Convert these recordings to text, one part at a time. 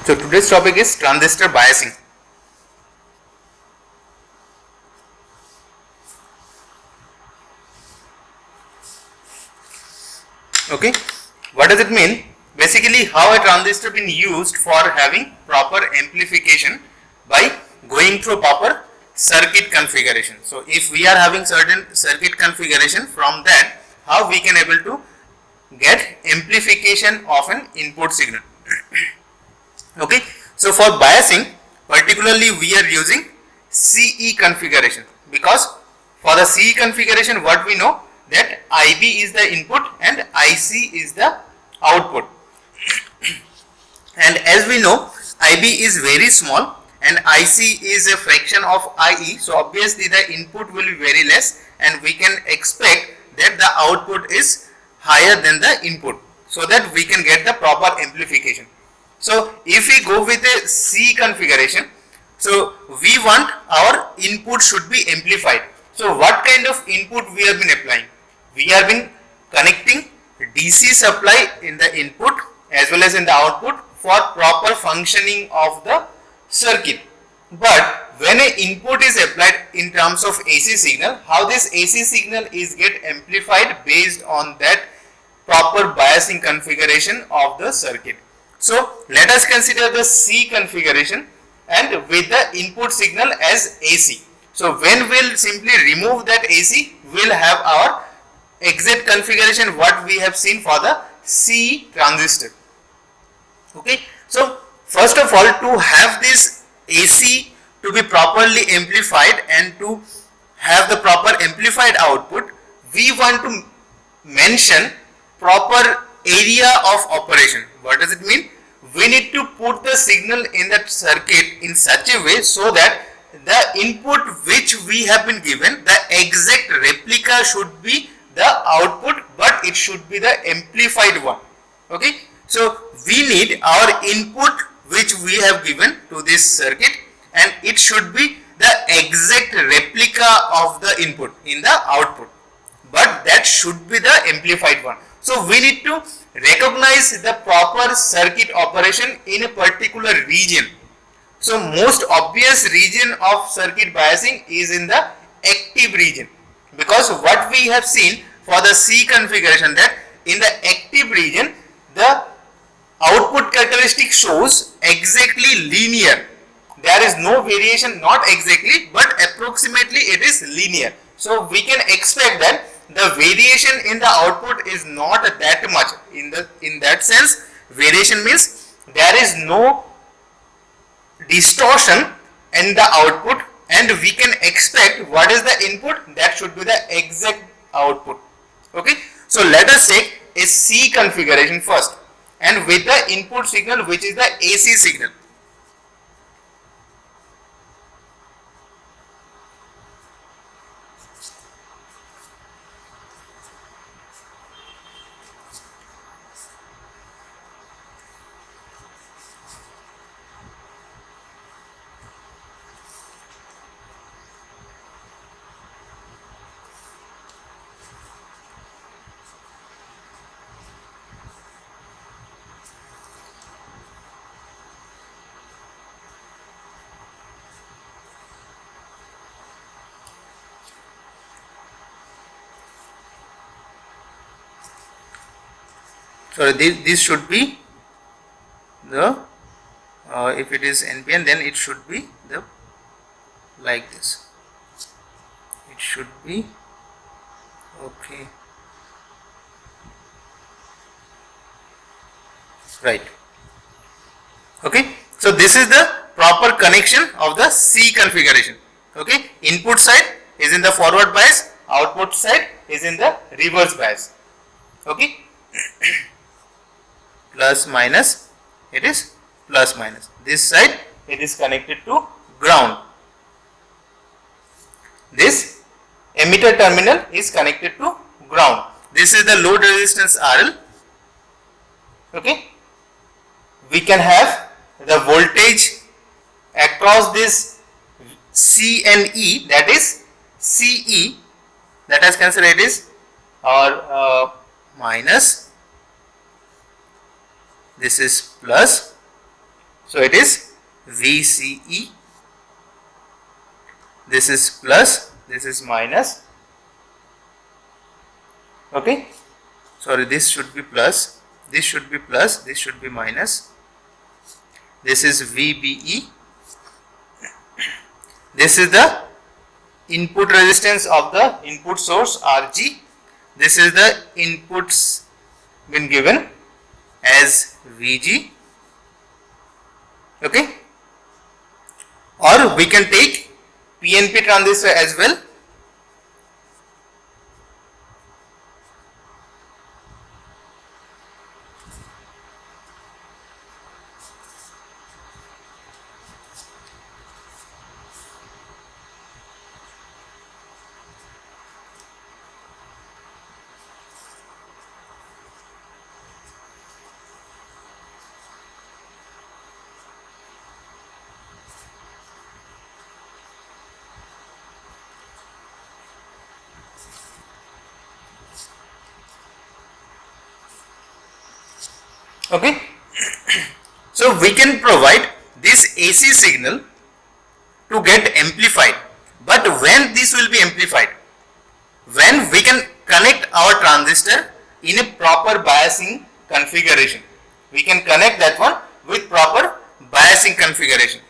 So today's topic is transistor biasing. Okay, what does it mean? Basically, how a transistor been used for having proper amplification by going through proper circuit configuration. So if we are having certain circuit configuration, from that how we can able to get amplification of an input signal. Okay, so for biasing particularly we are using CE configuration, because for the CE configuration what we know that IB is the input and IC is the output. And as we know, IB is very small and IC is a fraction of IE, so obviously the input will be very less and we can expect that the output is higher than the input, so that we can get the proper amplification. So if we go with a C configuration, so we want our input should be amplified. So what kind of input we have been applying? We have been connecting DC supply in the input as well as in the output for proper functioning of the circuit. But when an input is applied in terms of AC signal, how this AC signal is get amplified based on that proper biasing configuration of the circuit. So let us consider the C configuration and with the input signal as AC. So when we'll simply remove that AC, we'll have our exact configuration what we have seen for the C transistor. Okay, so first of all, to have this AC to be properly amplified and to have the proper amplified output, we want to mention proper area of operation. What does it mean? We need to put the signal in that circuit in such a way so that the input which we have been given, the exact replica should be the output, but it should be the amplified one. Okay, so we need our input which we have given to this circuit and it should be the exact replica of the input in the output, but that should be the amplified one. So we need to recognize the proper circuit operation in a particular region. So most obvious region of circuit biasing is in the active region, because what we have seen for the C configuration, that in the active region the output characteristic shows exactly linear. There is no variation, not exactly, but approximately it is linear. So we can expect that the variation in the output is not that much. In that sense, variation means there is no distortion in the output and we can expect what is the input, that should be the exact output. Okay, so let us take a C configuration first and with the input signal which is the AC signal. So this should be the if it is NPN, then it should be the like this. It should be okay, right? Okay, so this is the proper connection of the C configuration. Okay, input side is in the forward bias, output side is in the reverse bias. Okay. Plus minus, it is plus minus. This side it is connected to ground. This emitter terminal is connected to ground. This is the load resistance RL. Okay, we can have the voltage across this C and E, that is CE, that is considered is or minus, this is plus So it is VCE. This is plus, this is minus. Okay, sorry, this should be plus, this should be plus, this should be minus. This is VBE. This is the input resistance of the input source RG. This is the inputs been given as VG. Okay, or we can take PNP transistor as well. Okay, so we can provide this AC signal to get amplified, but when this will be amplified? When we can connect our transistor in a proper biasing configuration. We can connect that one with proper biasing configuration.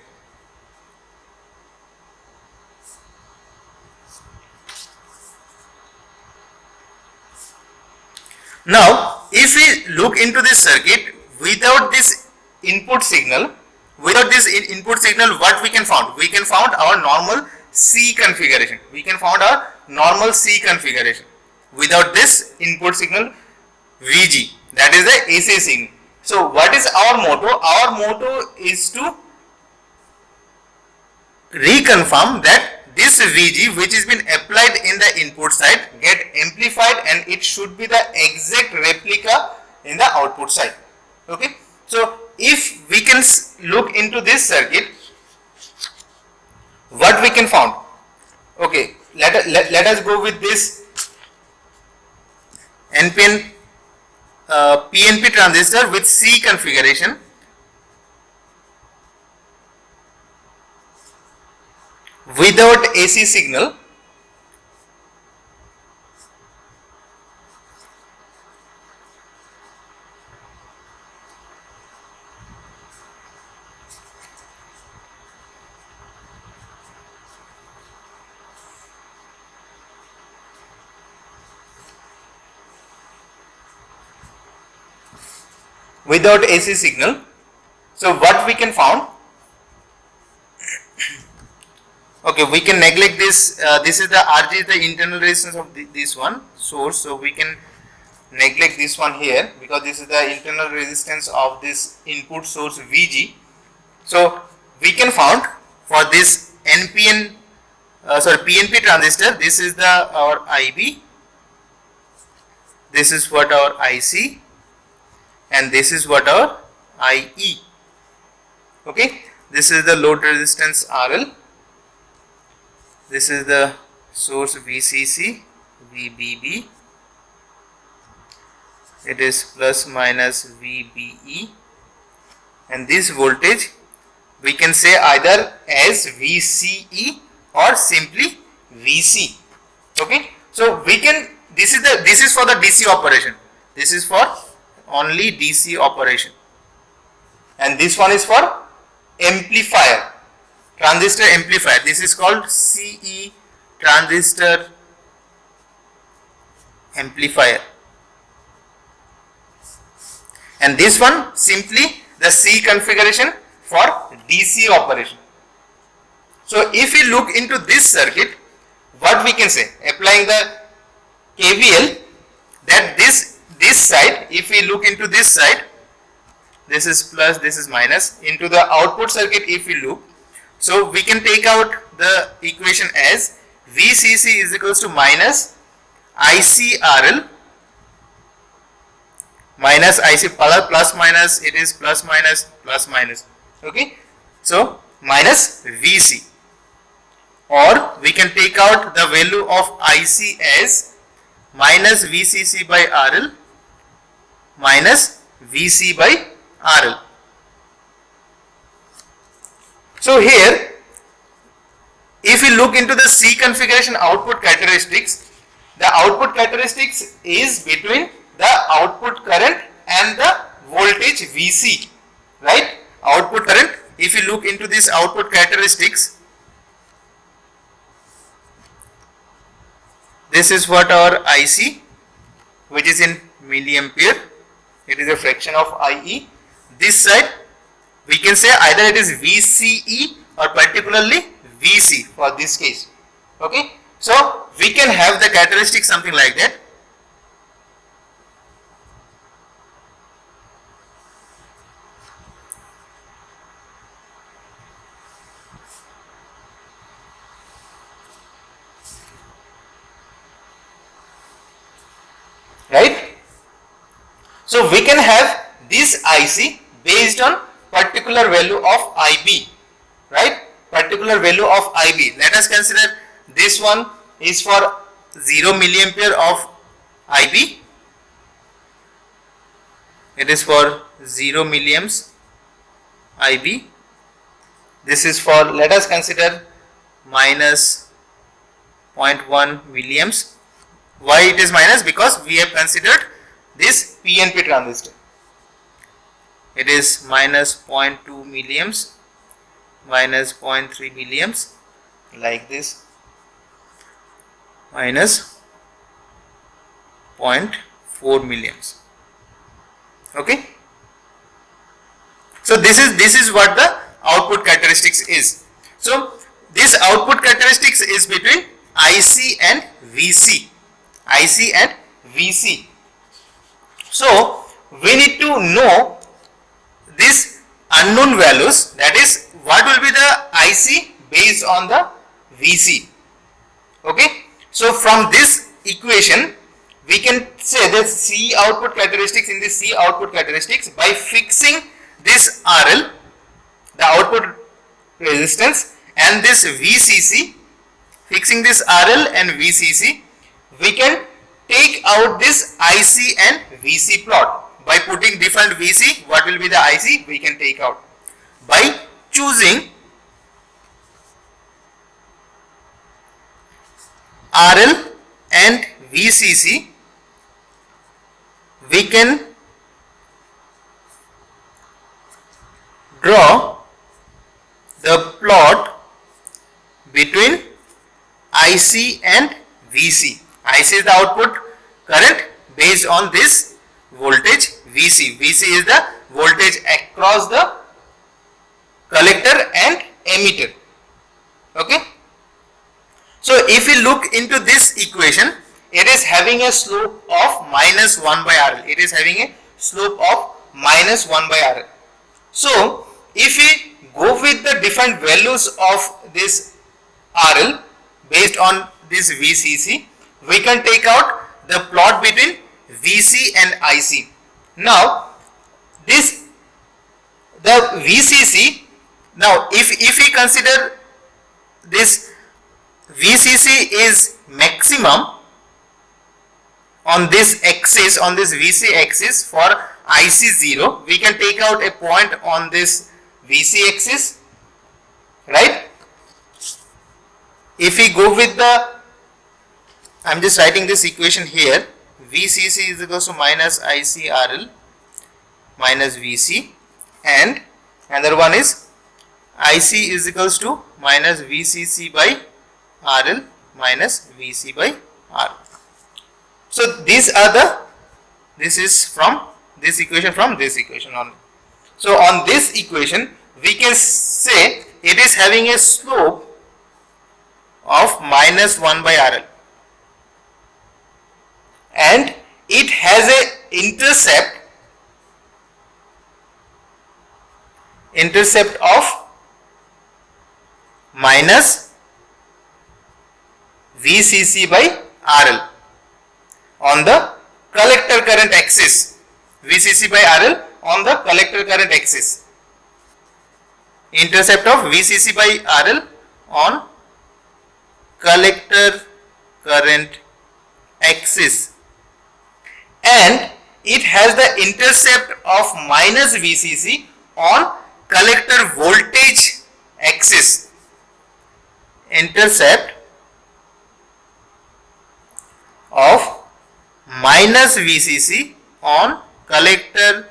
Now, if we look into this circuit without this input signal, what we can found? We can found our normal C configuration. We can found our normal C configuration without this input signal VG. That is the AC signal. So, what is our motto? Our motto is to reconfirm that this VG which has been applied in the input side get amplified, and it should be the exact replica in the output side. Okay, so if we can look into this circuit, what we can found? Okay, let us go with this NPN PNP transistor with C configuration. Without AC signal. Without AC signal. So what we can found? Okay, we can neglect this. This is the RG, the internal resistance of this one source. So we can neglect this one here because this is the internal resistance of this input source VG. So we can found for this PNP transistor, this is our IB, this is what our IC, and this is what our IE. Okay, this is the load resistance RL. This is the source VCC, VBB. It is plus minus VBE, and this voltage we can say either as VCE or simply VC. Okay, so we can, this is for the DC operation. This is for only DC operation, and this one is for amplifier. Transistor amplifier. This is called CE transistor amplifier, and this one simply the C configuration for DC operation. So if we look into this circuit, what we can say, applying the KVL, that this side, if we look into this side, this is plus, this is minus. Into the output circuit, if we look, so we can take out the equation as VCC is equals to minus ICRL minus IC plus minus, it is plus minus plus minus. Okay, so minus VC, or we can take out the value of IC as minus VCC by RL minus VC by RL. So here, if you look into the C configuration output characteristics, the output characteristics is between the output current and the voltage VC, right? Output current, if you look into this output characteristics, this is what our IC, which is in milliampere, it is a fraction of IE. This side, we can say either it is VCE or particularly VC for this case. Okay, so we can have the characteristic something like that. Right? So we can have this IC based on particular value of IB, right? Particular value of IB. Let us consider this one is for 0 milliampere of IB. It is for 0 milliamps IB. This is for, let us consider minus 0.1 milliamps. Why it is minus? Because we have considered this PNP transistor. It is minus 0.2 milliamps, minus 0.3 milliamps, like this, minus 0.4 milliamps. Okay. So this is what the output characteristics is. So this output characteristics is between IC and VC. IC and VC. So we need to know these unknown values, that is what will be the IC based on the VC. Okay. So from this equation we can say that C output characteristics, in this C output characteristics, by fixing this RL, the output resistance, and this VCC, fixing this RL and VCC, we can take out this IC and VC plot. By putting different VC, what will be the IC we can take out? By choosing RL and VCC, we can draw the plot between IC and VC. IC is the output current based on this voltage VC. VC is the voltage across the collector and emitter. Okay. So if we look into this equation, it is having a slope of minus 1 by RL. It is having a slope of minus 1 by RL. So if we go with the different values of this RL based on this VCC, we can take out the plot between VC and IC. Now this, the VCC, now if we consider this VCC is maximum on this axis, on this VC axis for IC0, we can take out a point on this VC axis, right? If we go with the, I am just writing this equation here, VCC is equal to minus ICRL minus VC, and another one is IC is equals to minus VCC by RL minus VC by R. So these are the, this is from this equation, from this equation only. So on this equation we can say it is having a slope of minus 1 by RL, and it has a intercept of minus VCC by RL on the collector current axis. VCC by RL on the collector current axis. Intercept of VCC by RL on collector current axis, and it has the intercept of minus VCC on collector voltage axis, intercept of minus VCC on collector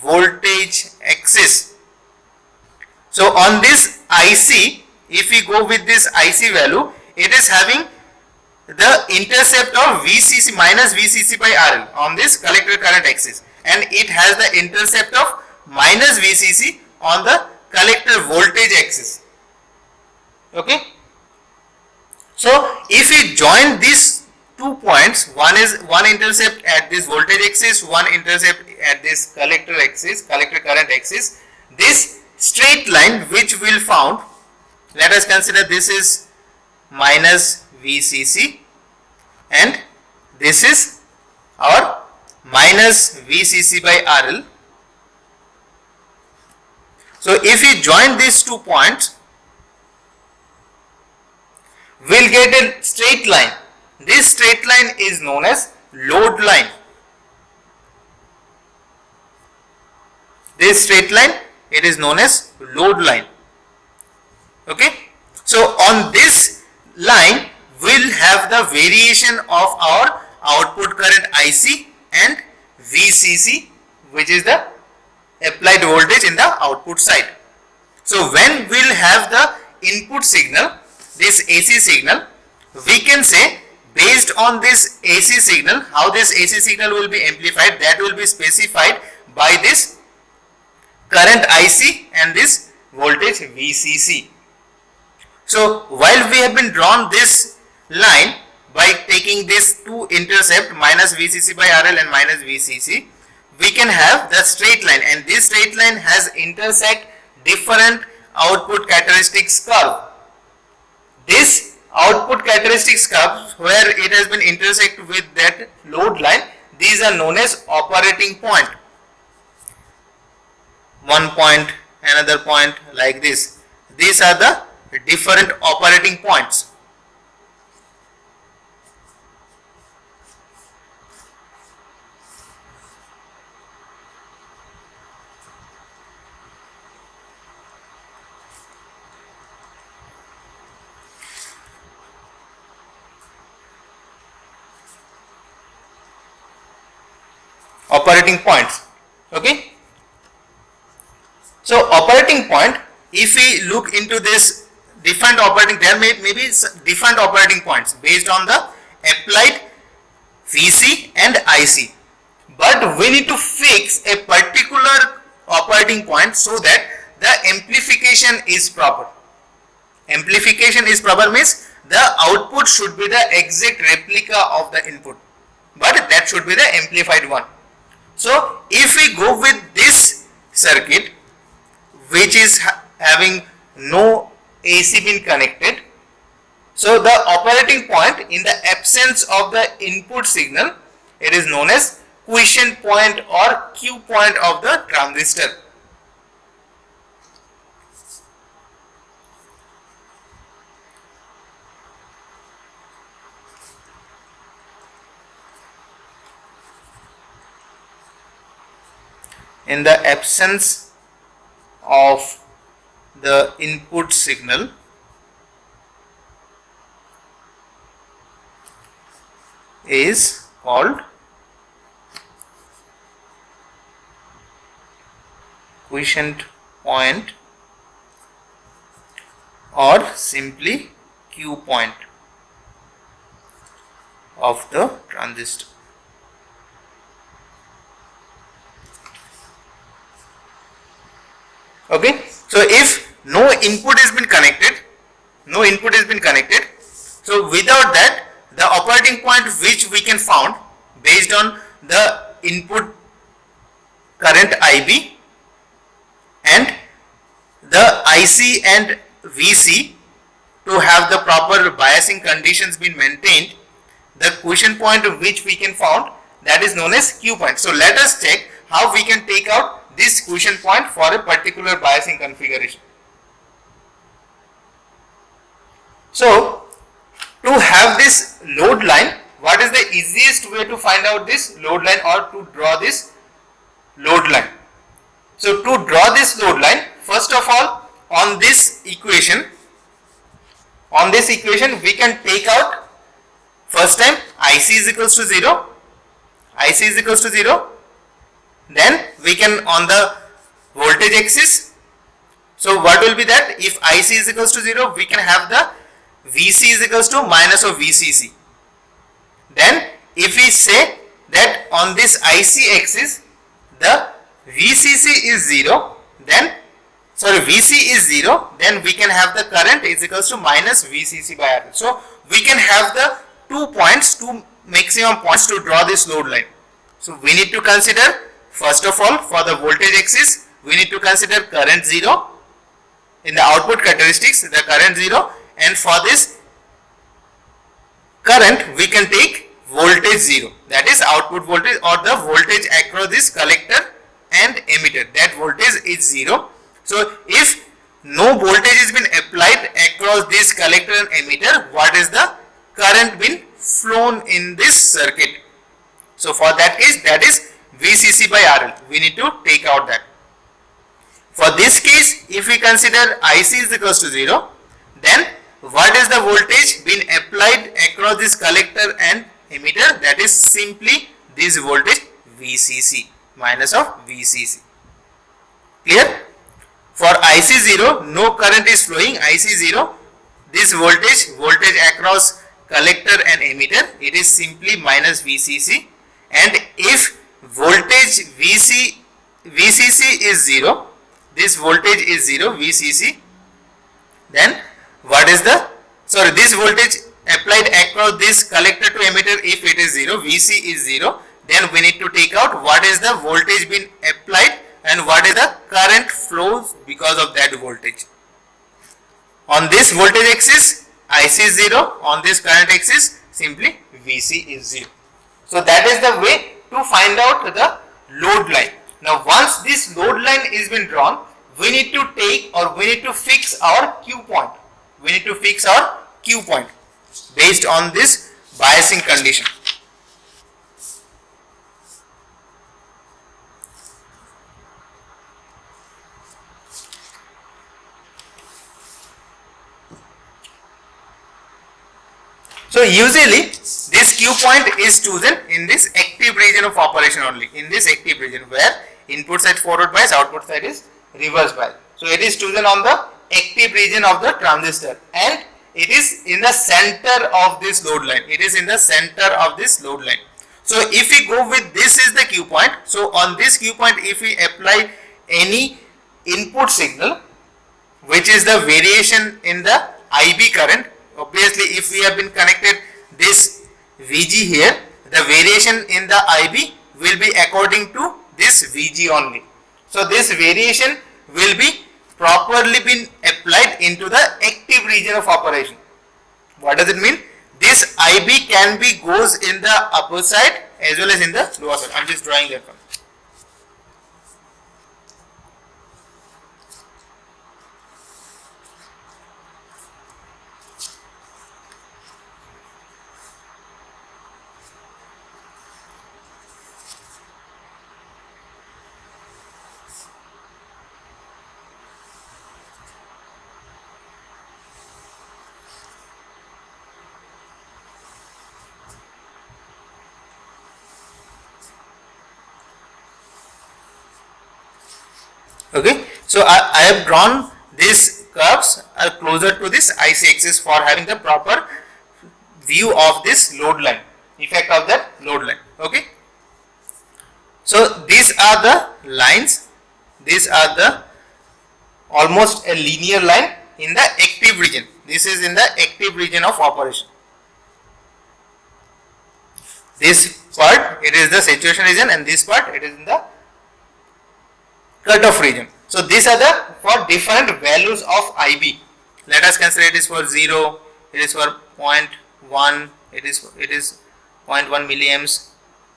voltage axis. So on this IC, if we go with this IC value, it is having the intercept of VCC minus VCC by RL on this collector current axis, and it has the intercept of minus VCC on the collector voltage axis. Okay. So if we join these 2 points, one intercept at this voltage axis, one intercept at this collector axis, collector current axis, this straight line which we will found, let us consider this is minus VCC and this is our minus VCC by RL. So if we join these 2 points, we will get a straight line. This straight line is known as load line. This straight line, it is known as load line. Okay. So on this line, we will have the variation of our output current IC and VCC, which is the applied voltage in the output side. So when we will have the input signal, this AC signal, we can say based on this AC signal, how this AC signal will be amplified, that will be specified by this current IC and this voltage VCC. So while we have been drawn this line by taking this 2 intercept minus VCC by RL and minus VCC, we can have the straight line, and this straight line has intersect different output characteristics curve. This output characteristics curve where it has been intersect with that load line, these are known as operating point. One point, another point, like this. These are the different operating points. Operating points. Okay. So operating point, if we look into this different operating, there may be different operating points based on the applied VC and IC, but we need to fix a particular operating point so that the amplification is proper. Amplification is proper means the output should be the exact replica of the input, but that should be the amplified one. So if we go with this circuit which is having no AC pin connected, so the operating point in the absence of the input signal, it is known as quiescent point or Q point of the transistor. In the absence of the input signal, is called quiescent point or simply Q point of the transistor. Okay, so if no input has been connected, so without that, the operating point which we can found based on the input current IB and the IC and VC to have the proper biasing conditions been maintained, the quiescent point which we can found, that is known as Q point. So let us check how we can take out this quiescent point for a particular biasing configuration. So to have this load line, what is the easiest way to find out this load line or to draw this load line? So to draw this load line, first of all on this equation we can take out first time IC is equals to 0, IC is equals to 0, then we can on the voltage axis. So what will be that? If IC is equals to 0, we can have the VC is equals to minus of VCC. Then if we say that on this IC axis the VCC is 0, then VC is 0, then we can have the current is equals to minus VCC by RL. So we can have the two maximum points to draw this load line. So we need to consider, first of all, for the voltage axis we need to consider current 0 in the output characteristics, the current 0, and for this current we can take voltage 0, that is output voltage or the voltage across this collector and emitter, that voltage is 0. So if no voltage has been applied across this collector and emitter, what is the current been flown in this circuit? So for that case, that is VCC by RL, we need to take out that. For this case, if we consider IC is equals to 0, then what is the voltage being applied across this collector and emitter? That is simply this voltage VCC minus of VCC. Clear? For IC 0, no current is flowing, IC 0, this voltage across collector and emitter, it is simply minus VCC. And if voltage VCC is 0, this voltage is 0, VCC, then what is the, this voltage applied across this collector to emitter, if it is 0, VC is 0, then we need to take out what is the voltage being applied and what is the current flows because of that voltage. On this voltage axis, IC is 0, on this current axis, simply VC is 0. So that is the way to find out the load line. Now once this load line is been drawn, we need to take or we need to fix our Q point. We need to fix our Q point based on this biasing condition. So usually this Q point is chosen in this active region of operation only, in this active region where input side forward bias, output side is reverse bias. So it is chosen on the active region of the transistor and it is in the center of this load line. It is in the center of this load line. So if we go with this is the Q point, so on this Q point if we apply any input signal which is the variation in the IB current, obviously if we have been connected this VG here, the variation in the IB will be according to this VG only. So this variation will be properly been applied into the active region of operation. What does it mean? This IB can be goes in the upper side as well as in the lower side. I am just drawing that one. Okay, so I have drawn these curves closer to this IC axis for having the proper view of this load line, effect of that load line. Okay, so these are the lines, these are the almost a linear line in the active region. This is in the active region of operation. This part it is the saturation region and this part it is in the cutoff region. So these are the for different values of IB. Let us consider it is for 0, it is for 0.1, it is 0.1 milliamps,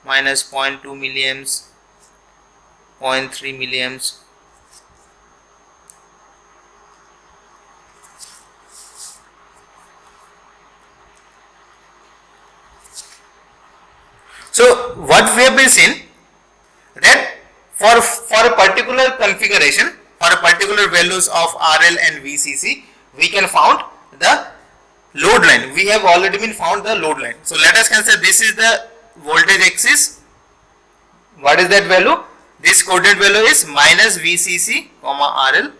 minus 0.2 milliamps, 0.3 milliamps. So what we have been seen that for a particular configuration, for for a particular values of RL and VCC, we can found the load line. We have already been found the load line. So let us consider this is the voltage axis. What is that value? This coordinate value is minus VCC comma RL.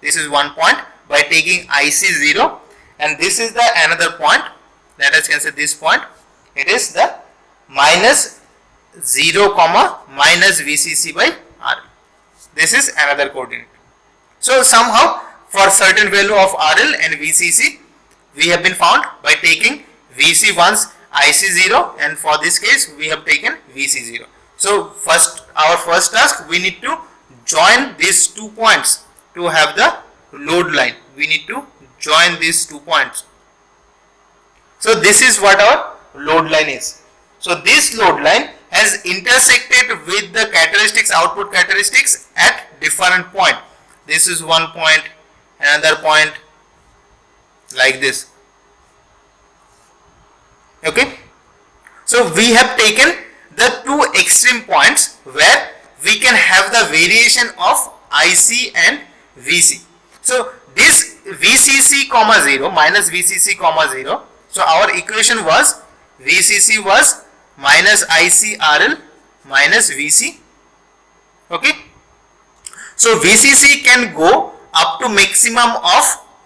This is one point by taking IC 0, and this is the another point. Let us consider this point. It is the minus 0 comma minus VCC by RL. This is another coordinate. So somehow for certain value of RL and VCC, we have been found by taking VC once IC 0, and for this case we have taken VC 0. So our first task, we need to join these 2 points to have the load line. We need to join these 2 points. So this is what our load line is. So this load line has intersected with the characteristics, output characteristics at different point. This is one point, another point, like this. Okay. So we have taken the 2 extreme points where we can have the variation of IC and VC. So this VCC comma 0 minus VCC comma 0. So our equation was VCC was minus IC RL minus VC. Okay. So VCC can go up to maximum of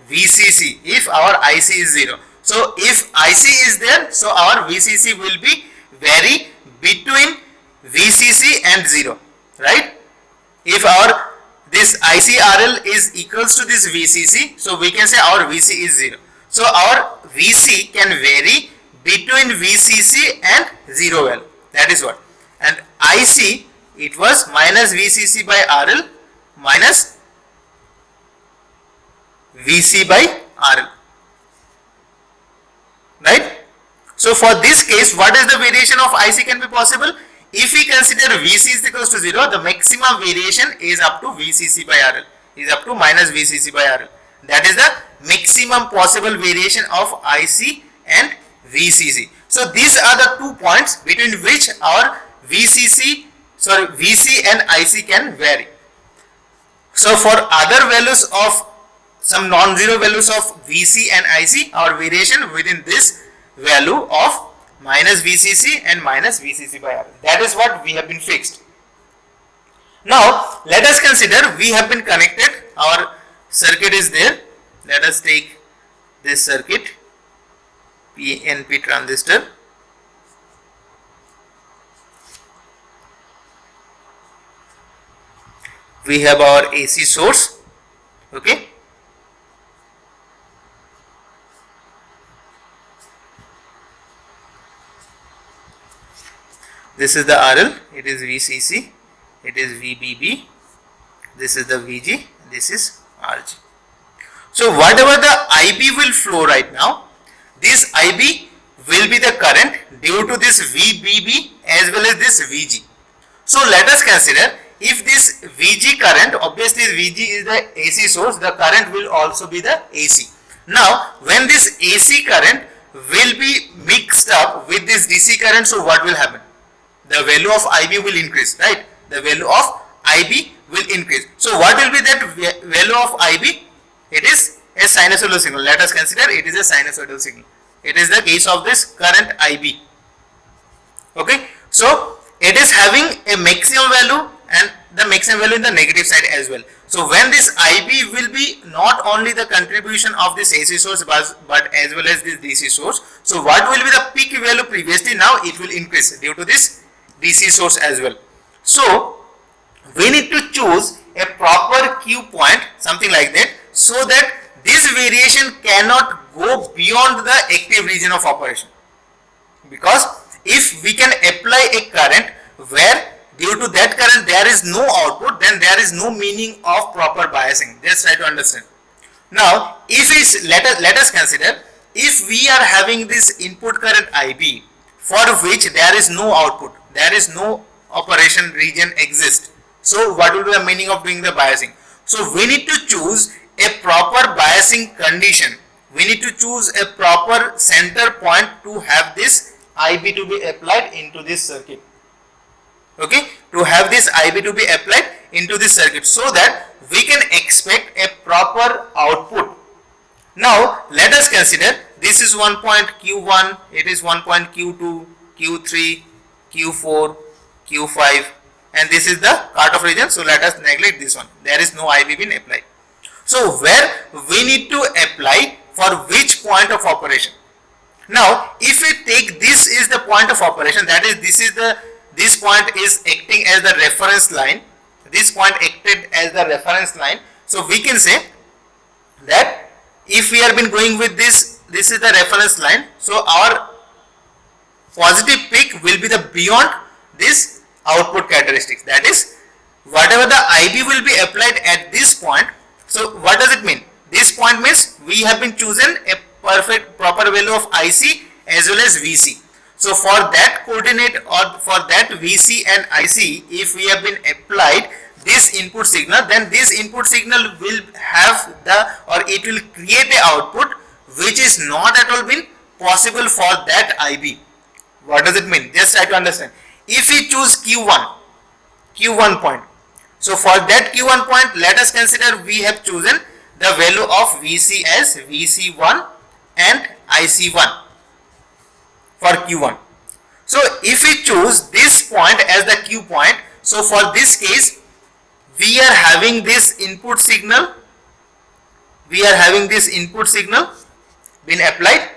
VCC if our IC is 0. So if IC is there, so our VCC will be vary between VCC and 0, right? If our this ICRL is equals to this VCC, so we can say our VC is 0. So our VC can vary between VCC and 0 value. That is what. And IC, it was minus VCC by RL minus VC by RL, right? So for this case, what is the variation of IC can be possible? If we consider VC is equals to 0, the maximum variation is up to VCC by RL, is up to minus VCC by RL. That is the maximum possible variation of IC and VCC. So these are the 2 points between which our VC and IC can vary. So for other values of some non-zero values of VC and IC, our variation within this value of minus VCC and minus VCC by RL. That is what we have been fixed. Now let us consider we have been connected, our circuit is there. Let us take this circuit, PNP transistor. We have our AC source, okay. This is the RL, it is VCC, it is VBB, this is the VG, this is RG. So whatever the IB will flow right now, this IB will be the current due to this VBB as well as this VG. So let us consider, if this VG current, obviously VG is the AC source, the current will also be the AC. Now when this AC current will be mixed up with this DC current, so what will happen? The value of IB will increase, right? The value of IB will increase. So what will be that value of IB? It is a sinusoidal signal. Let us consider it is a sinusoidal signal. It is the case of this current IB. Okay. So it is having a maximum value and the maximum value in the negative side as well. So when this IB will be not only the contribution of this AC source but as well as this DC source. So what will be the peak value previously? Now it will increase due to this DC source as well. So we need to choose a proper Q point, something like that, so that this variation cannot go beyond the active region of operation. Because if we can apply a current where due to that current there is no output, then there is no meaning of proper biasing. Just try to understand. Now if it's, let us consider, if we are having this input current IB for which there is no output, there is no operation region exist. So what will be the meaning of doing the biasing? So we need to choose a proper biasing condition. We need to choose a proper center point to have this IB to be applied into this circuit. Okay, to have this IB to be applied into this circuit so that we can expect a proper output. Now let us consider this is one point Q1, it is one point Q2, Q3, Q4, Q5, and this is the cutoff region. So let us neglect this one. There is no IB being applied. So where we need to apply for which point of operation? Now if we take this is the point of operation, that is this point is acting as the reference line. This point acted as the reference line. So we can say that if we have been going with this is the reference line. So our positive peak will be the beyond this output characteristics. That is, whatever the IB will be applied at this point. So what does it mean? This point means we have been chosen a proper value of IC as well as VC. So for that coordinate or for that VC and IC, if we have been applied this input signal, then this input signal will have it will create a output which is not at all been possible for that IB. What does it mean? Just try to understand. If we choose Q1 point, so for that Q1 point, let us consider we have chosen the value of VC as VC1 and IC1 for Q1. So if we choose this point as the Q point, so for this case we are having this input signal been applied.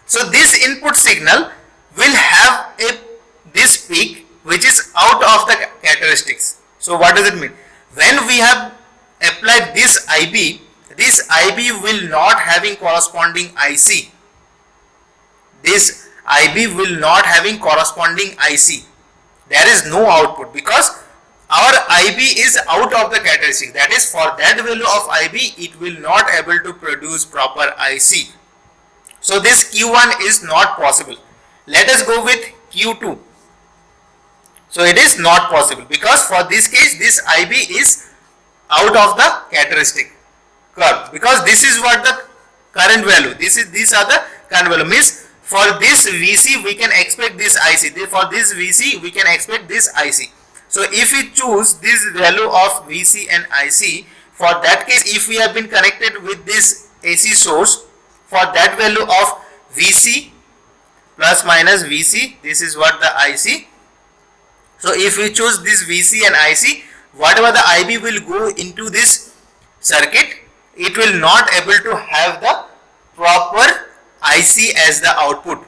So this input signal will have this peak which is out of the characteristics. So what does it mean? When we have applied this IB will not having corresponding IC. This IB will not having corresponding IC. There is no output because our IB is out of the characteristic. That is, for that value of IB, it will not able to produce proper IC. So this Q1 is not possible. Let us go with Q2. So it is not possible because for this case, this IB is out of the characteristic curve, because this is what the current value. These are the current value. Means for this VC we can expect this IC. For this VC we can expect this IC. So if we choose this value of VC and IC, for that case if we have been connected with this AC source, for that value of VC plus minus VC, this is what the IC. So if we choose this VC and IC, whatever the IB will go into this circuit, it will not able to have the proper IC as the output.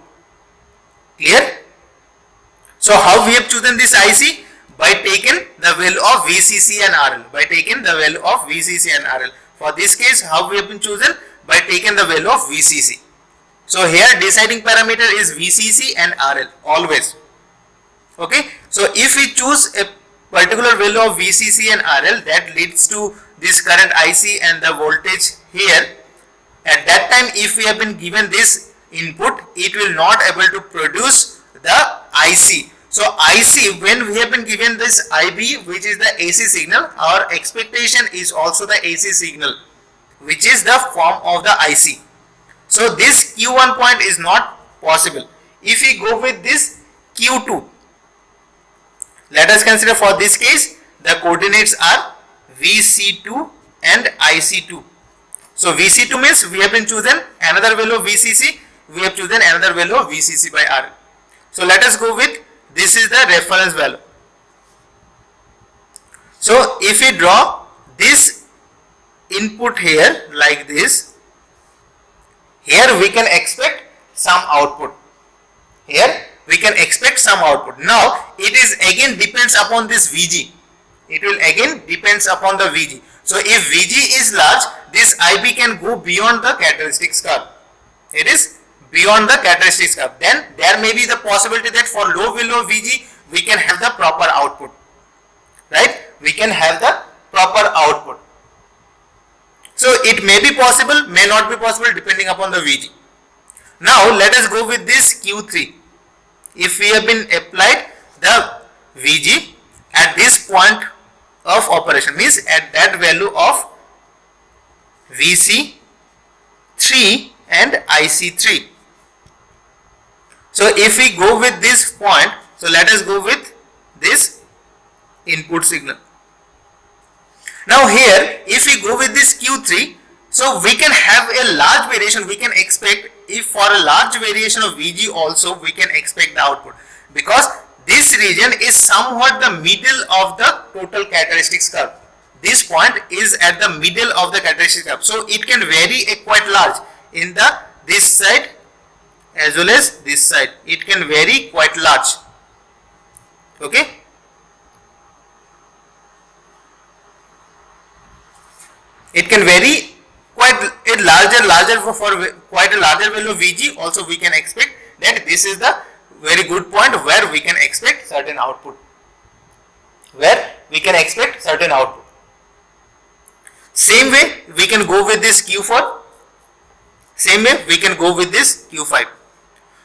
Clear? So how we have chosen this IC? By taking the value of VCC and RL. By taking the value of VCC and RL. For this case, how we have been chosen? By taking the value of VCC. So here deciding parameter is VCC and RL always. Okay. So if we choose a particular value of VCC and RL, that leads to this current IC and the voltage here. At that time, if we have been given this input, it will not able to produce the IC. So IC, when we have been given this IB, which is the AC signal, our expectation is also the AC signal, which is the form of the IC. So this Q1 point is not possible. If we go with this Q2, let us consider for this case the coordinates are VC2 and IC2. So VC2 means we have been chosen another value of VCC, we have chosen another value of VCC by RL. So let us go with this is the reference value. So if we draw this input here like this, here we can expect some output. Here we can expect some output. Now it is again depends upon this VG. It will again depends upon the VG. So if VG is large, this IB can go beyond the characteristics curve. It is beyond the characteristics curve. Then there may be the possibility that for low value of VG we can have the proper output. Right? We can have the proper output. So it may be possible, may not be possible depending upon the VG. Now let us go with this Q3. If we have been applied the VG at this point of operation, means at that value of VC3 and IC3. So if we go with this point, so let us go with this input signal. Now here, if we go with this Q3, so we can have a large variation. We can expect, if for a large variation of VG also, we can expect the output, because this region is somewhat the middle of the total characteristics curve. This point is at the middle of the characteristics curve, so it can vary quite large in the this side as well as this side. It can vary quite large. Okay. It can vary quite a larger for quite a larger value of VG. Also, we can expect that this is the very good point where we can expect certain output. Same way we can go with this Q4. Same way we can go with this Q5.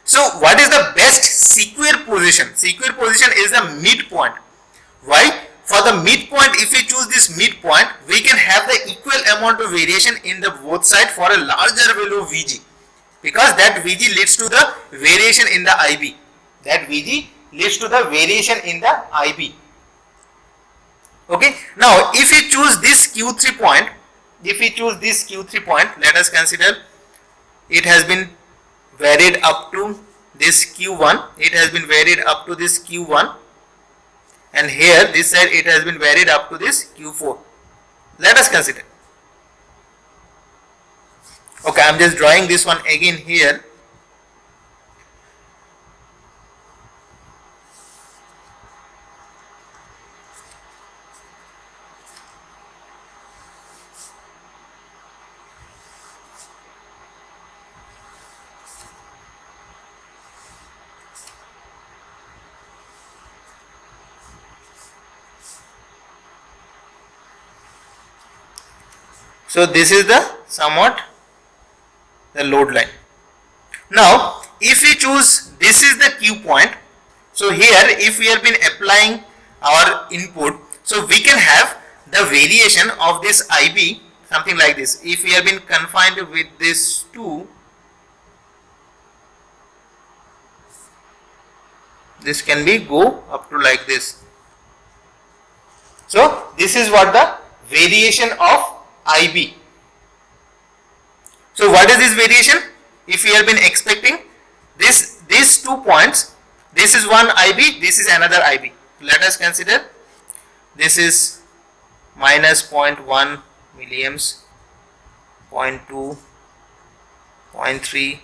So what is the best sequer position? Sequer position is the midpoint. Why? For the midpoint, if we choose this midpoint, we can have the equal amount of variation in the both side for a larger value of VG, because that VG leads to the variation in the IB. Okay. Now, if we choose this Q3 point, let us consider it has been varied up to this Q1. And here this side it has been varied up to this Q4. Let us consider. Okay, I am just drawing this one again here. So this is the somewhat the load line. Now, if we choose this is the Q point, so here if we have been applying our input, so we can have the variation of this IB something like this. If we have been confined with this 2, this can be go up to like this. So this is what the variation of IB. So what is this variation? If we have been expecting these 2 points, this is one IB, this is another IB. Let us consider this is minus 0.1 milliamps, 0.2, 0.3,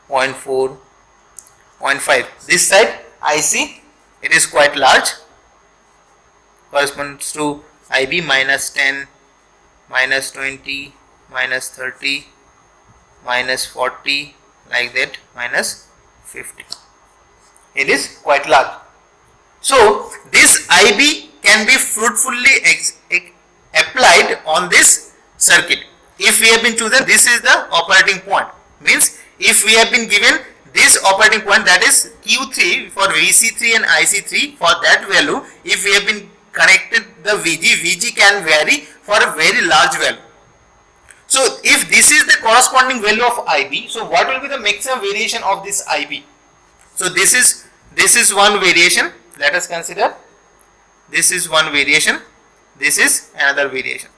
0.4, 0.5. This side IC, it is quite large, corresponds to IB minus 10, minus 20, minus 30, minus 40, like that, minus 50. It is quite large. So this IB can be fruitfully applied on this circuit. If we have been chosen, this is the operating point. Means if we have been given this operating point, that is Q3 for VC3 and IC3, for that value, if we have been connected the VG can vary for a very large value. So if this is the corresponding value of IB, so what will be the maximum variation of this IB? So this is one variation. Let us consider this is one variation, this is another variation.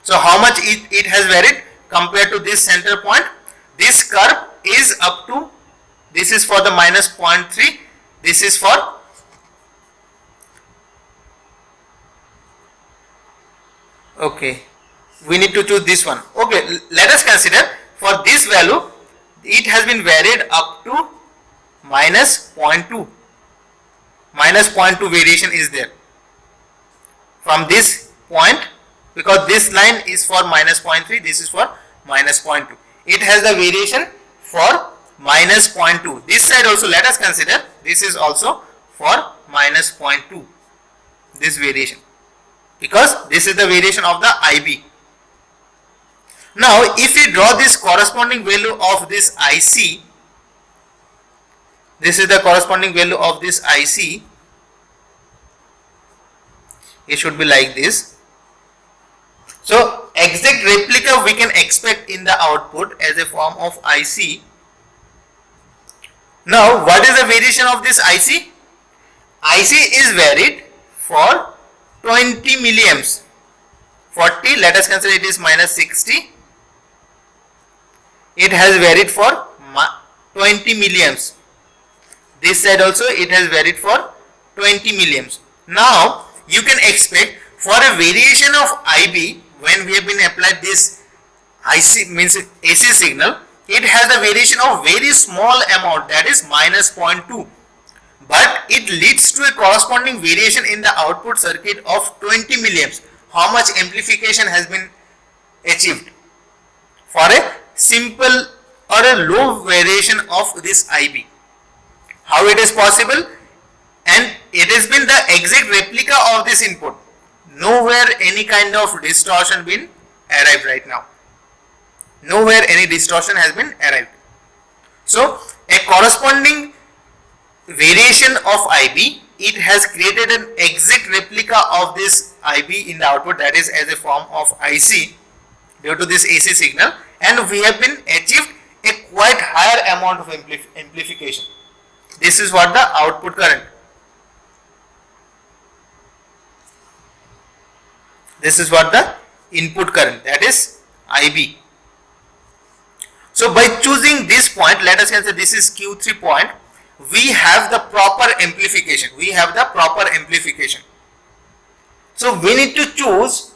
So how much it has varied compared to this center point? This curve is up to, this is for the minus 0.3, this is for okay, we need to choose this one. Okay, let us consider for this value it has been varied up to minus 0.2. Minus 0.2 variation is there from this point, because this line is for minus 0.3, this is for minus 0.2. It has the variation for minus 0.2. This side also let us consider, this is also for minus 0.2, this variation, because this is the variation of the IB. Now if we draw this corresponding value of this IC, this is the corresponding value of this IC, it should be like this. So exact replica we can expect in the output as a form of IC. Now what is the variation of this IC? IC is varied for 20 milliamps. 40, let us consider it is minus 60. It has varied for 20 milliamps. This side also it has varied for 20 milliamps. Now you can expect for a variation of IB, when we have been applied this IC means AC signal, it has a variation of very small amount, that is minus 0.2, but it leads to a corresponding variation in the output circuit of 20 milliamps. How much amplification has been achieved for a simple or a low variation of this IB? How it is possible? And it has been the exact replica of this input. Nowhere any kind of distortion been arrived right now. Nowhere any distortion has been arrived. So a corresponding variation of IB, it has created an exact replica of this IB in the output, that is as a form of IC due to this AC signal, and we have been achieved a quite higher amount of amplification. This is what the output current. This is what the input current, that is IB. So by choosing this point, let us consider this is Q3 point, we have the proper amplification. We have the proper amplification. So we need to choose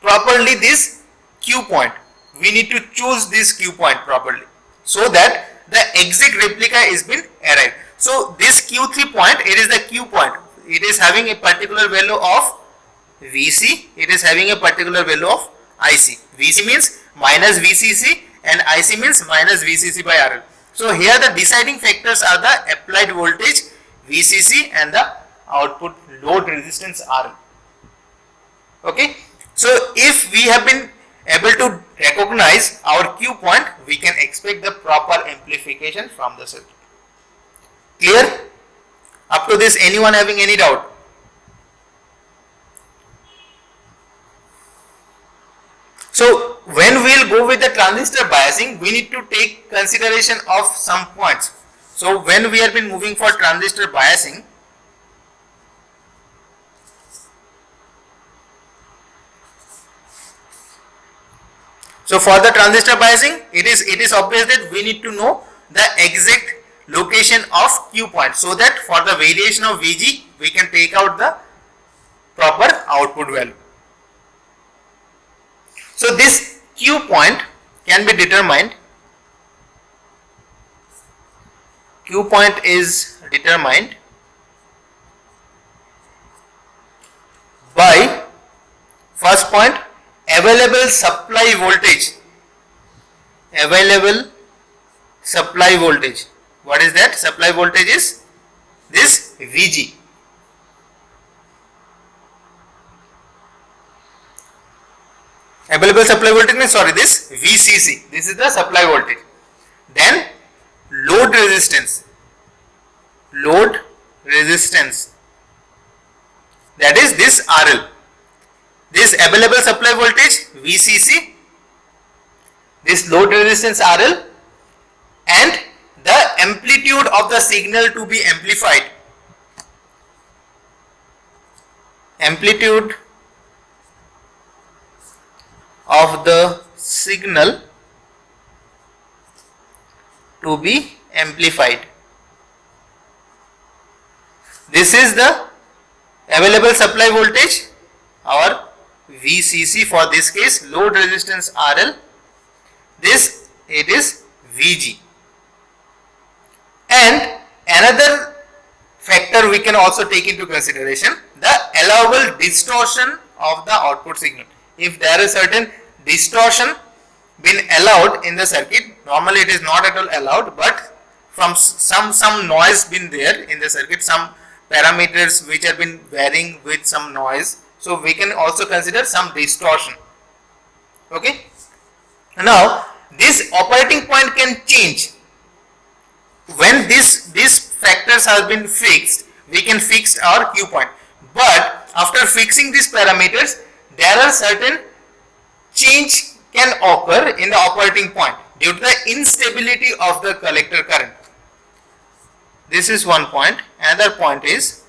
properly this Q point. We need to choose this Q point properly so that the exact replica is been arrived. So this Q3 point, it is the Q point. It is having a particular value of VC. It is having a particular value of IC. VC means minus VCC and IC means minus VCC by RL. So here the deciding factors are the applied voltage VCC and the output load resistance RL. Okay. So if we have been able to recognize our Q point, we can expect the proper amplification from the circuit. Clear? Up to this, anyone having any doubt? So when we will go with the transistor biasing, we need to take consideration of some points. So when we have been moving for transistor biasing, so for the transistor biasing, it is obvious that we need to know the exact location of Q point, so that for the variation of VG we can take out the proper output value. So this Q point can be determined. Q point is determined by, first point, available supply voltage. Available supply voltage. What is that? Supply voltage is this VG. Available supply voltage means, sorry, this VCC. This is the supply voltage. Then load resistance. Load resistance. That is this RL. This available supply voltage VCC. This load resistance RL, and the amplitude of the signal to be amplified. Amplitude of the signal to be amplified. This is the available supply voltage, our VCC for this case, load resistance RL. This, it is VG. And another factor we can also take into consideration, the allowable distortion of the output signal. If there is certain distortion been allowed in the circuit, normally it is not at all allowed, but from some noise been there in the circuit, some parameters which have been varying with some noise, so we can also consider some distortion. Okay. Now this operating point can change. When these factors have been fixed, we can fix our Q point. But after fixing these parameters, there are certain change can occur in the operating point due to the instability of the collector current. This is one point. Another point is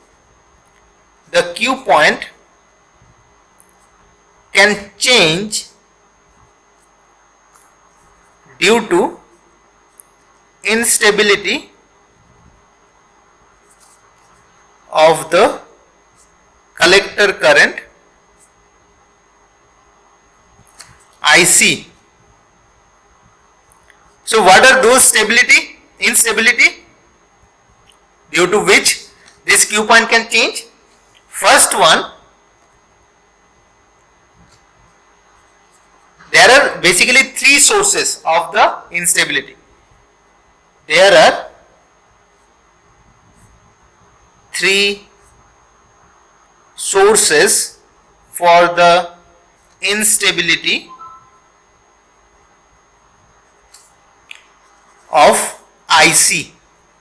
the Q point can change due to instability of the collector current IC. So what are those instability due to which this Q point can change? First one, there are basically three sources of the instability. There are three sources for the instability of IC,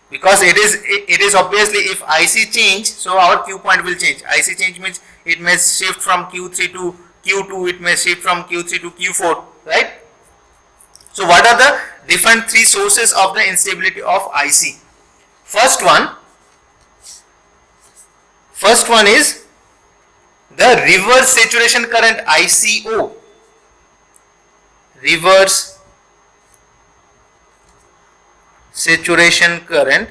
because it is obviously if IC change, so our Q point will change. IC change means it may shift from Q3 to Q2, it may shift from Q3 to Q4, right? So what are the different three sources of the instability of IC? First one is the reverse saturation current ICO. Reverse saturation current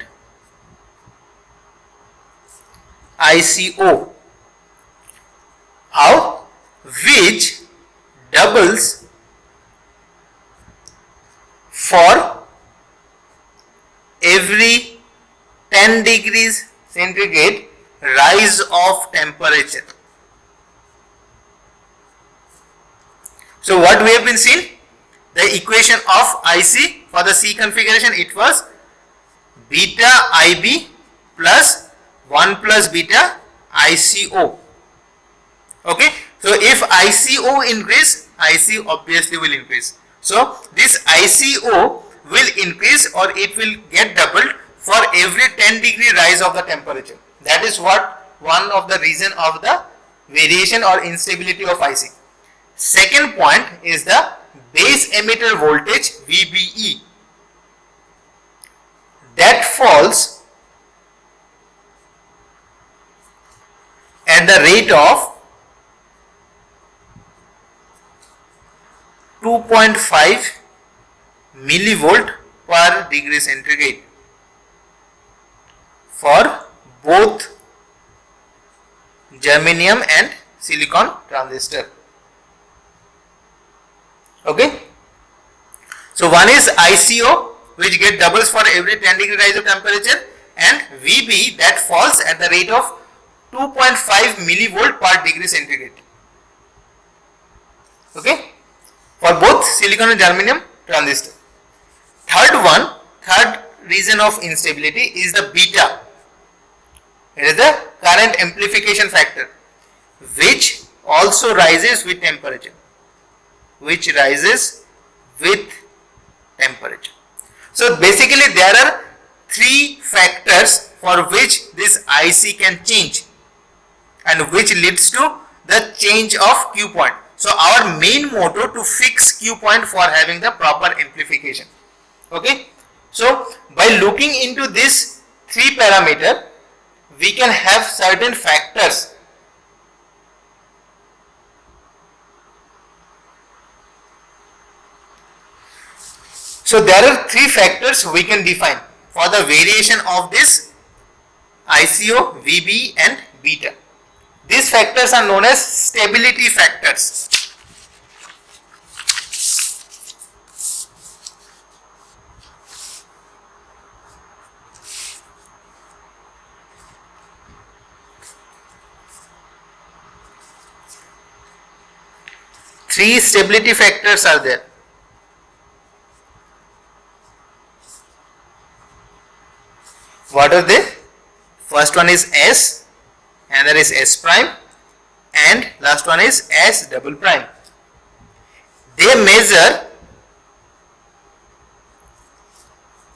ICO, which doubles for every 10 degrees centigrade rise of temperature. So what we have been seeing, the equation of IC for the C configuration, it was beta IB plus 1 plus beta ICO. Okay, so if ICO increase, IC obviously will increase. So this ICO will increase, or it will get doubled for every 10 degree rise of the temperature. That is what one of the reason of the variation or instability of IC. Second point is the base emitter voltage VBE, that falls at the rate of 2.5 millivolt per degree centigrade for both germanium and silicon transistor. Okay, so one is ICO, which get doubles for every 10 degree rise of temperature, and VB, that falls at the rate of 2.5 millivolt per degree centigrade. Okay, for both silicon and germanium transistor. Third reason of instability is the beta. It is the current amplification factor, which also rises with temperature. So basically there are three factors for which this IC can change, and which leads to the change of Q point. So our main motto to fix Q point for having the proper amplification. Okay, so by looking into this three parameter, we can have certain factors. So there are three factors we can define for the variation of this ICO, VB and beta. These factors are known as stability factors. Three stability factors are there. What are they? First one is S, another is S prime, and last one is S double prime. They measure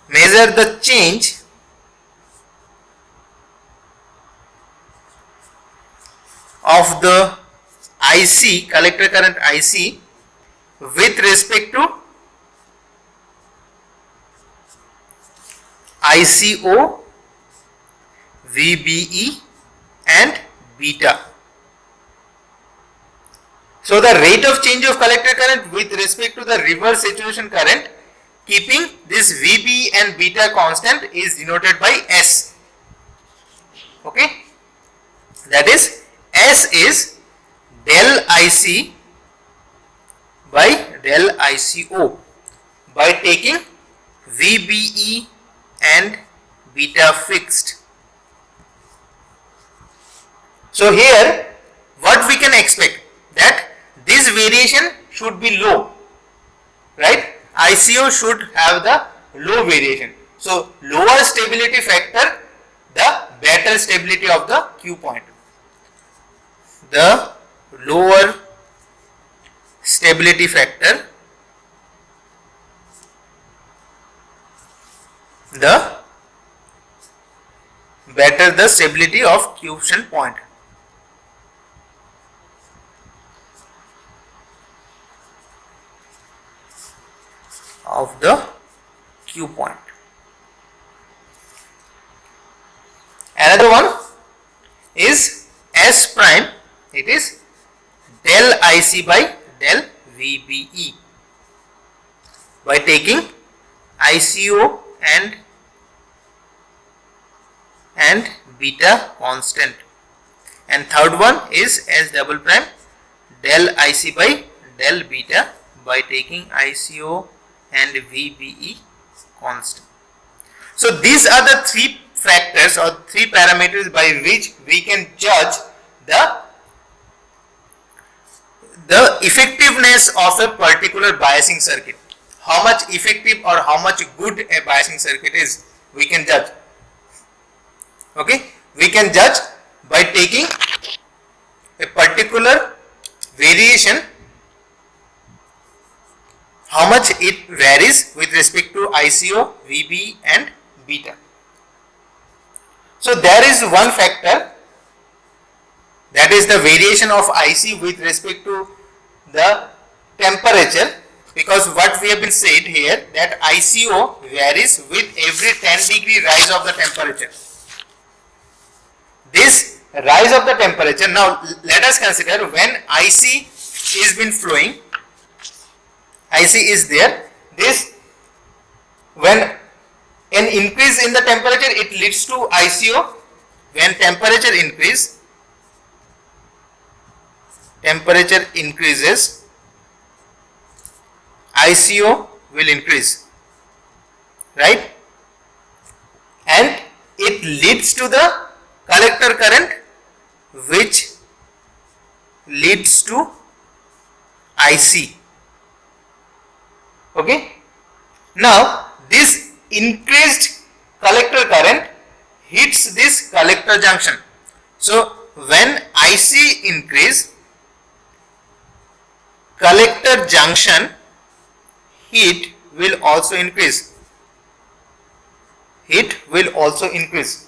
the change of the IC, collector current IC, with respect to ICO, VBE and beta. So the rate of change of collector current with respect to the reverse saturation current, keeping this VB and beta constant, is denoted by S. Okay, that is S is del IC by del ICO by taking VBE and beta fixed. So here what we can expect, that this variation should be low, right? ICO should have the low variation. So lower stability factor, the better stability of the Q point. The lower stability factor, the better the stability of Q point. Of the Q point. Another one is S prime, it is del IC by del VBE by taking ICO and beta constant. And third one is S double prime del IC by del beta by taking ICO and VBE constant. So these are the three factors or three parameters by which we can judge the effectiveness of a particular biasing circuit. How much effective or how much good a biasing circuit is, we can judge. Okay, we can judge by taking a particular variation, how much it varies with respect to ICO, VB and beta. So there is one factor, that is the variation of IC with respect to the temperature, because what we have been said here, that ICO varies with every 10 degree rise of the temperature. This rise of the temperature, now let us consider when IC is been flowing, IC is there, this, when an increase in the temperature, it leads to ICO. When temperature increases, ICO will increase, right? And it leads to the collector current, which leads to IC. Okay. Now this increased collector current hits this collector junction. So when IC increase, collector junction heat will also increase. Heat will also increase.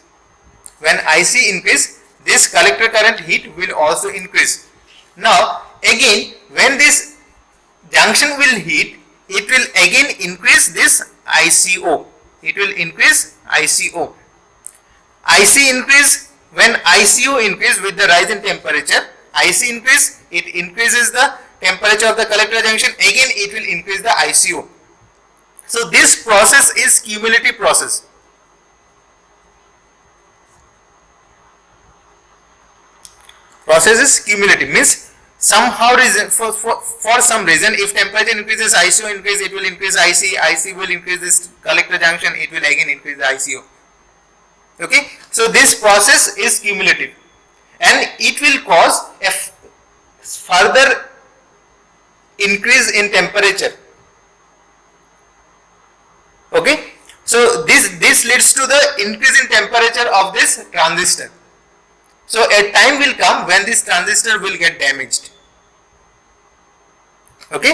When IC increase, this collector current heat will also increase. Now again, when this junction will heat, it will again increase this ICO. It will increase ICO. IC increase, when ICO increase with the rise in temperature, IC increase, it increases the temperature of the collector junction, again it will increase the ICO. So this process is cumulative process. Process is cumulative, means somehow reason, for some reason, if temperature increases, ICO increase, it will increase IC, IC will increase this collector junction, it will again increase the ICO. Okay, so this process is cumulative and it will cause a further increase in temperature. Okay, so this leads to the increase in temperature of this transistor. So a time will come when this transistor will get damaged. Okay,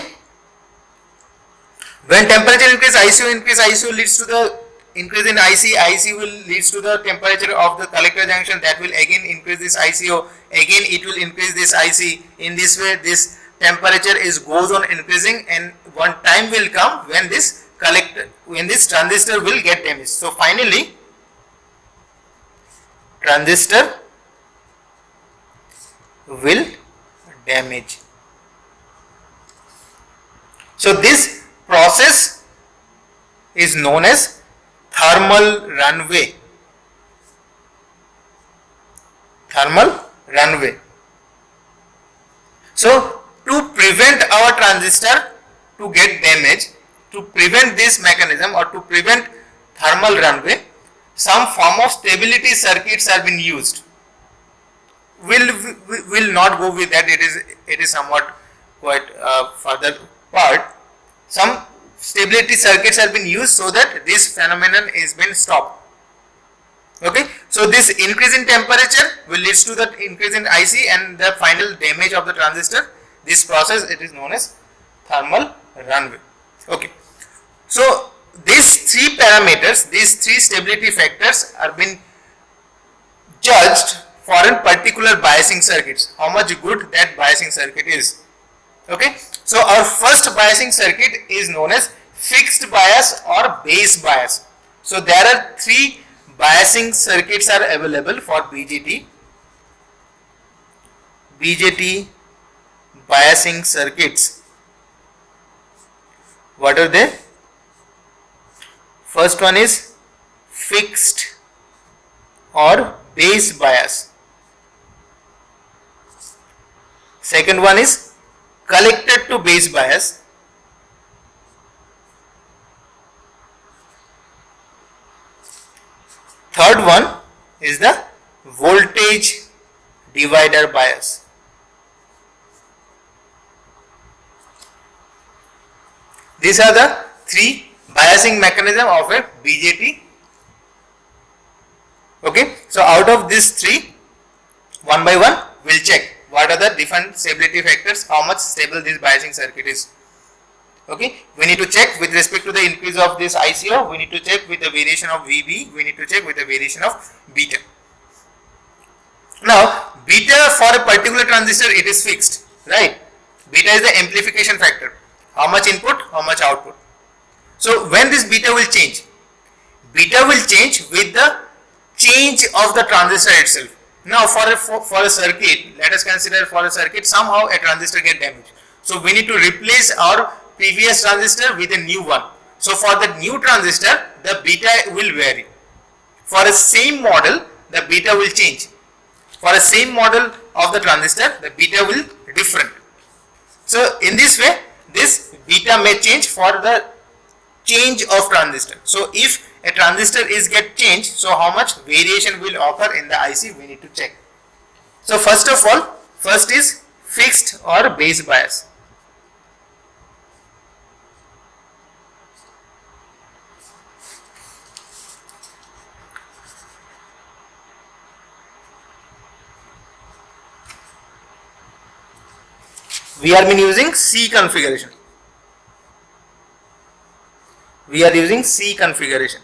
when temperature increase, ICO leads to the increase in IC, IC will leads to the temperature of the collector junction, that will again increase this ICO, again it will increase this IC. In this way this temperature goes on increasing, and one time will come when this transistor will get damaged. So finally transistor will damage. So this process is known as thermal runaway. Thermal runaway. So to prevent our transistor to get damaged, to prevent this mechanism or to prevent thermal runaway, some form of stability circuits are being used. Will not go with that. It is somewhat quite further part. Some stability circuits have been used so that this phenomenon is been stopped. Okay, so this increase in temperature will lead to the increase in IC and the final damage of the transistor. This process, it is known as thermal runaway. Okay, so these three parameters, these three stability factors are being judged for a particular biasing circuits, how much good that biasing circuit is. Okay, so our first biasing circuit is known as fixed bias or base bias. So there are three biasing circuits are available for BJT. BJT biasing circuits. What are they? First one is fixed or base bias. Second one is collector to base bias. Third one is the voltage divider bias. These are the three biasing mechanism of a BJT. Okay, so out of these three, one by one we'll check what are the different stability factors, how much stable this biasing circuit is. Okay, we need to check with respect to the increase of this ICO, we need to check with the variation of VB, we need to check with the variation of beta. Now, beta for a particular transistor, it is fixed, right? Beta is the amplification factor, how much input, how much output. So when this beta will change? Beta will change with the change of the transistor itself. Now for a circuit, let us consider for a circuit somehow a transistor get damaged. So we need to replace our previous transistor with a new one. So for the new transistor, the beta will vary. For a same model, the beta will change. For a same model of the transistor, the beta will different. So in this way, this beta may change for the change of transistor. So if a transistor is get changed, so how much variation will occur in the IC, we need to check. So first of all, first is fixed or base bias. We are been using C configuration. We are using C configuration.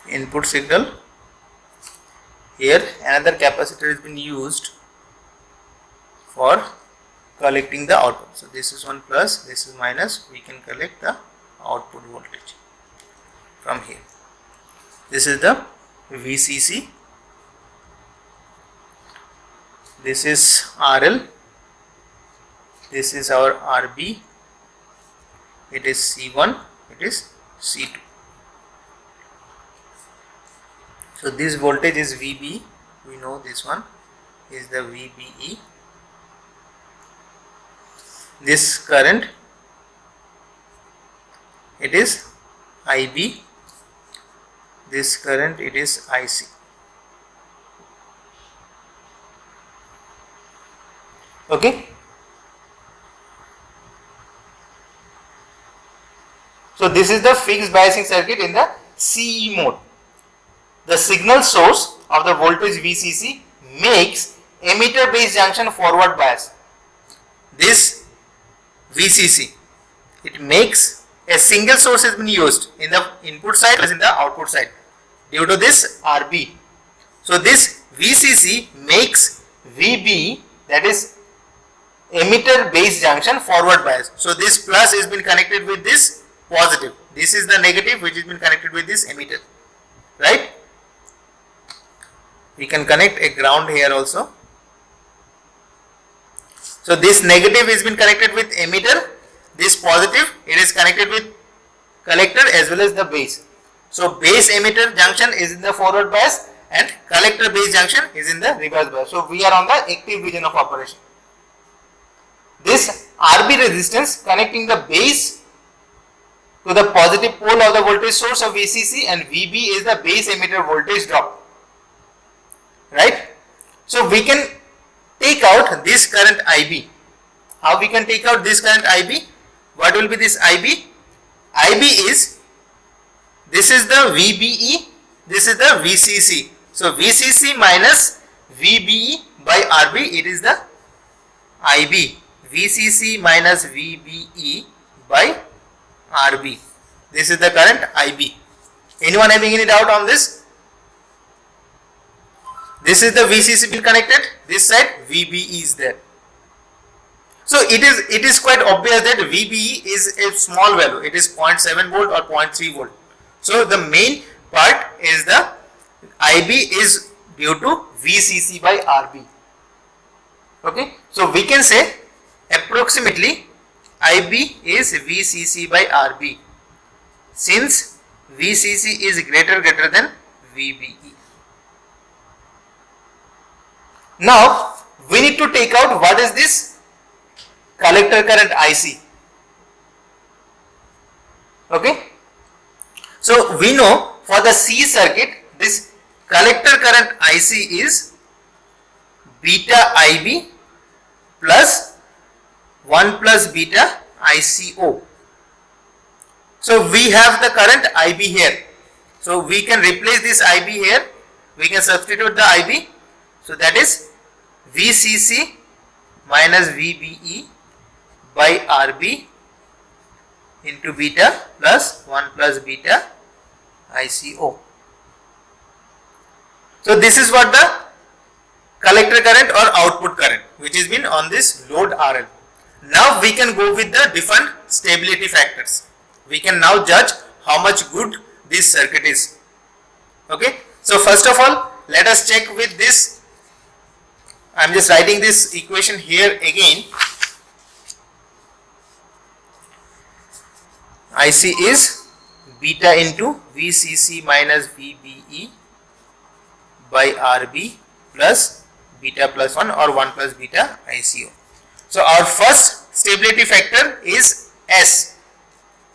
Input signal. Here another capacitor has been used for collecting the output. So this is 1 plus, this is minus. We can collect the output voltage from here. This is the VCC. This is RL. This is our RB. It is C1. It is C2. So this voltage is VB, we know this one is the VBE. This current, it is IB. This current, it is IC. Okay. So this is the fixed biasing circuit in the CE mode. The signal source of the voltage VCC makes emitter base junction forward bias. This VCC, it makes a single source has been used in the input side as in the output side due to this RB. So this VCC makes VB, that is emitter base junction forward bias. So this plus has been connected with this positive. This is the negative which has been connected with this emitter, right? We can connect a ground here also. So this negative has been connected with emitter, this positive it is connected with collector as well as the base. So base emitter junction is in the forward bias and collector base junction is in the reverse bias. So we are on the active region of operation. This RB resistance connecting the base to the positive pole of the voltage source of VCC, and VB is the base emitter voltage drop, right? So we can take out this current IB. How we can take out this current IB? What will be this IB? IB is, this is the VBE, this is the VCC. So VCC minus VBE by RB, it is the IB. VCC minus VBE by RB. This is the current IB. Anyone having any doubt on this? This is the VCC being connected, this side VBE is there. So it is quite obvious that VBE is a small value, it is 0.7 volt or 0.3 volt. So the main part is the IB is due to VCC by RB. Okay, so we can say approximately IB is VCC by RB since VCC is greater than VBE. Now we need to take out what is this collector current IC. Okay, so we know for the C circuit this collector current IC is beta IB plus 1 plus beta ICO. So we have the current IB here. So we can replace this IB here. We can substitute the IB. So that is VCC minus VBE by RB into beta plus 1 plus beta ICO. So this is what the collector current or output current which has been on this load RL. Now we can go with the different stability factors. We can now judge how much good this circuit is. Okay. So first of all, let us check with this. I am just writing this equation here again. IC is beta into VCC minus VBE by RB plus beta plus 1 or 1 plus beta ICO. So our first stability factor is S,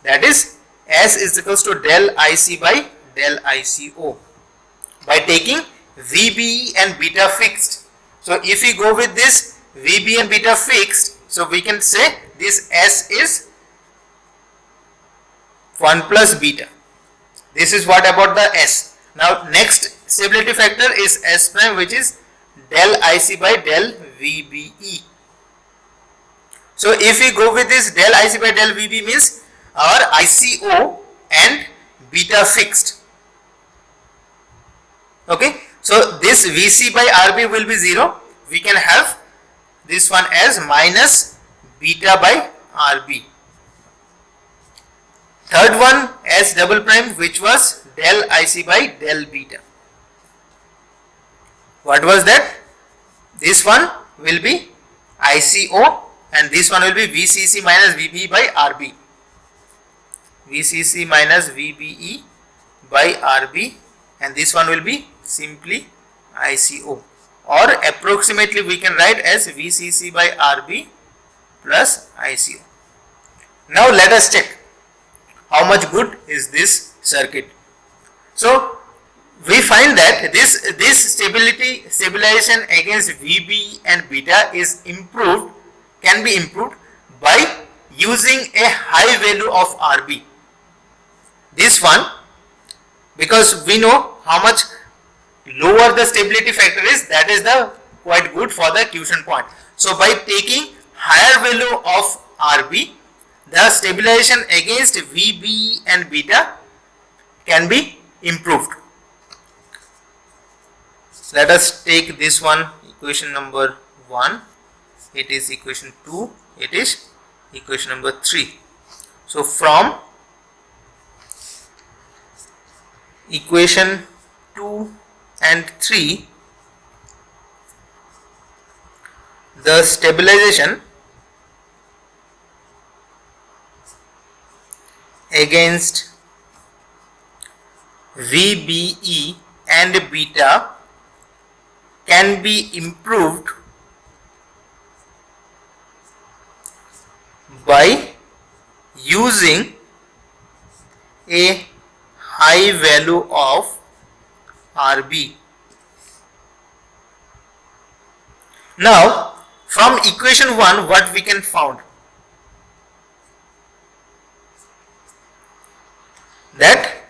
that is S is equals to del IC by del ICO by taking VBE and beta fixed. So if we go with this VB and beta fixed, so we can say this S is 1 plus beta. This is what about the S. Now next stability factor is S prime, which is del IC by del VBE. So if we go with this del IC by del VB means our ICO and beta fixed. Okay, so this VC by RB will be 0. We can have this one as minus beta by RB. Third one S double prime, which was del IC by del beta. What was that? This one will be ICO and this one will be VCC minus VBE by RB. VCC minus VBE by RB, and this one will be simply ICO, or approximately we can write as VCC by RB plus ICO. Now let us check how much good is this circuit. So we find that this stabilization against VB and beta is can be improved by using a high value of RB. This one, because we know how much lower the stability factor is, that is the quite good for the quiescent point. So by taking higher value of RB, the stabilization against VB and beta can be improved. Let us take this one, equation number 1, it is equation 2, it is equation number 3. So from equation 2 and 3, the stabilization against VBE and beta can be improved by using a high value of RB. Now from equation 1, what we can found? That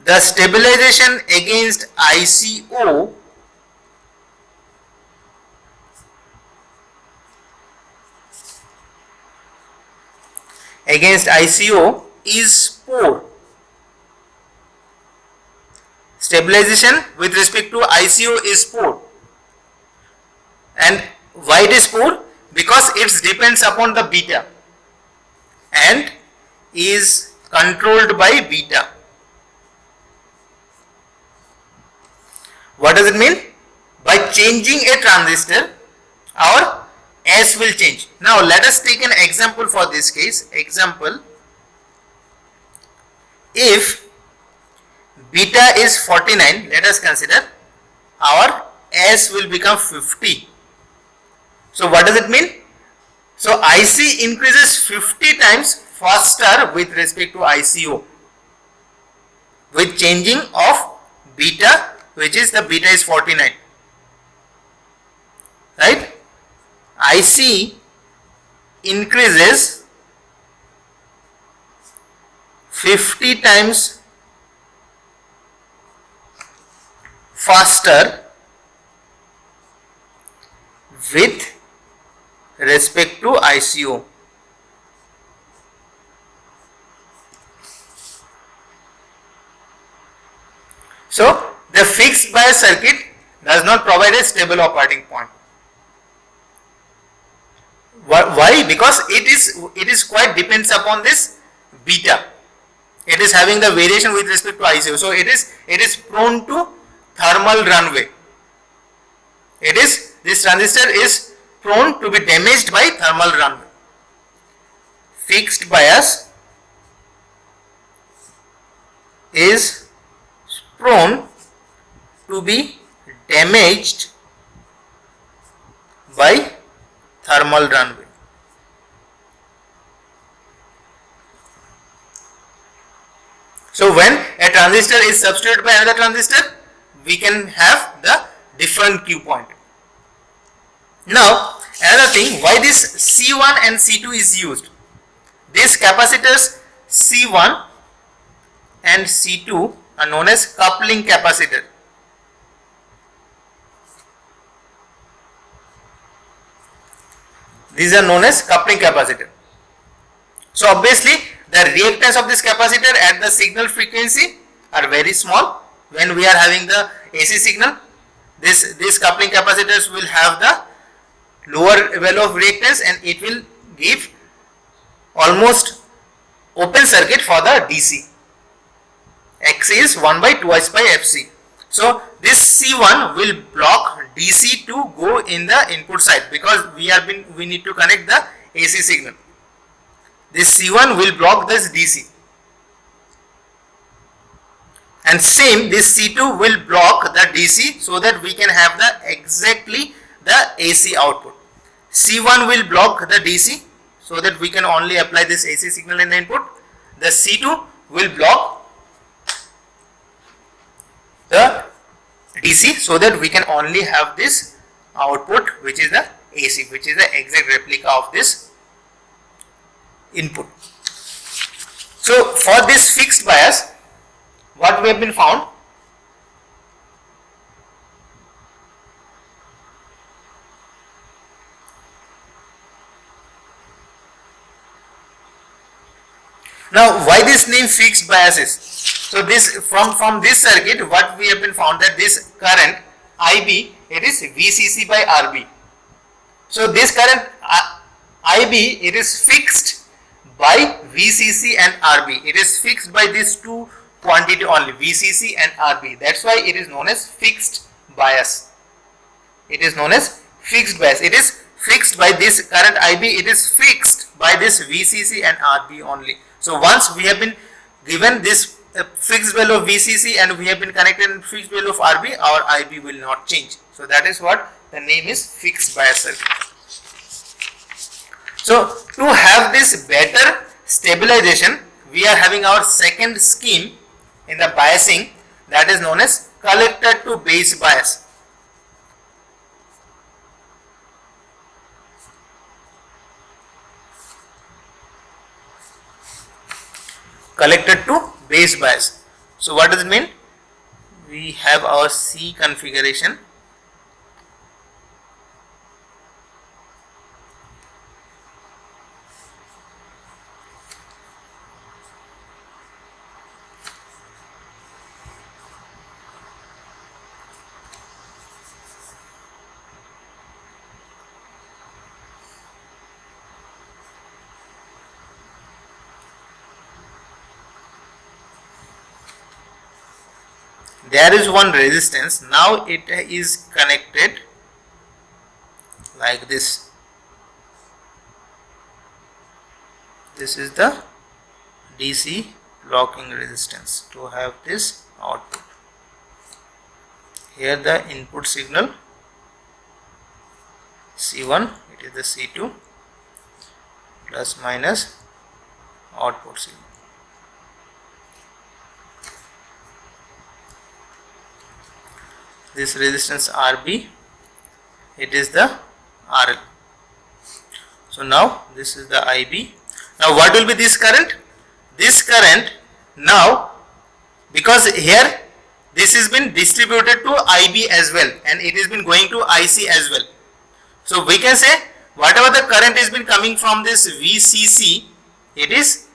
the stabilization against ICO is poor. Stabilization with respect to ICO is poor. And why it is poor? Because it depends upon the beta and is controlled by beta. What does it mean? By changing a transistor, our S will change. Now let us take an example for this case. Example, if beta is 49, let us consider our S will become 50. So what does it mean? So IC increases 50 times faster with respect to ICO with changing of beta, which is the beta is 49, right? IC increases 50 times faster with respect to ICO. So the fixed bias circuit does not provide a stable operating point. Why? Because it is quite depends upon this beta. It is having the variation with respect to ICO. So it is prone to thermal runaway. This transistor is prone to be damaged by thermal runaway. Fixed bias is prone to be damaged by thermal runaway. So when a transistor is substituted by another transistor, we can have the different Q point. Now another thing, why this C1 and C2 is used. These capacitors C1 and C2 are known as coupling capacitor. These are known as coupling capacitor. So obviously the reactance of this capacitor at the signal frequency are very small. When we are having the AC signal, these coupling capacitors will have the lower value of reactance and it will give almost open circuit for the DC. XC is 1 by 2S by FC. So this C1 will block DC to go in the input side because we need to connect the AC signal. This C1 will block this DC. And same, this C2 will block the DC so that we can have the exactly the AC output. C1 will block the DC so that we can only apply this AC signal in the input. The C2 will block the DC so that we can only have this output, which is the AC, which is the exact replica of this input. So for this fixed bias, what we have been found, Now, why this name fixed bias is? So this from this circuit, what we have been found that this current IB, it is VCC by RB. So this current IB, it is fixed by VCC and RB. It is fixed by these two quantity only, VCC and RB. That's why it is known as fixed bias. It is known as fixed bias. It is fixed by this current IB. It is fixed by this VCC and RB only. So once we have been given this fixed value of VCC and we have been connected in fixed value of RB, our IB will not change. So that is what the name is, fixed bias circuit. So to have this better stabilization, we are having our second scheme in the biasing, that is known as collector to base bias. Collector to base bias. So what does it mean? We have our C configuration. There is one resistance. Now it is connected like this. This is the DC blocking resistance to have this output. Here the input signal C1, it is the C2 plus minus output signal. This resistance RB, it is the RL. So now this is the IB. Now what will be this current? This current now, because here this has been distributed to IB as well and it has been going to IC as well. So we can say whatever the current has been coming from this VCC, it is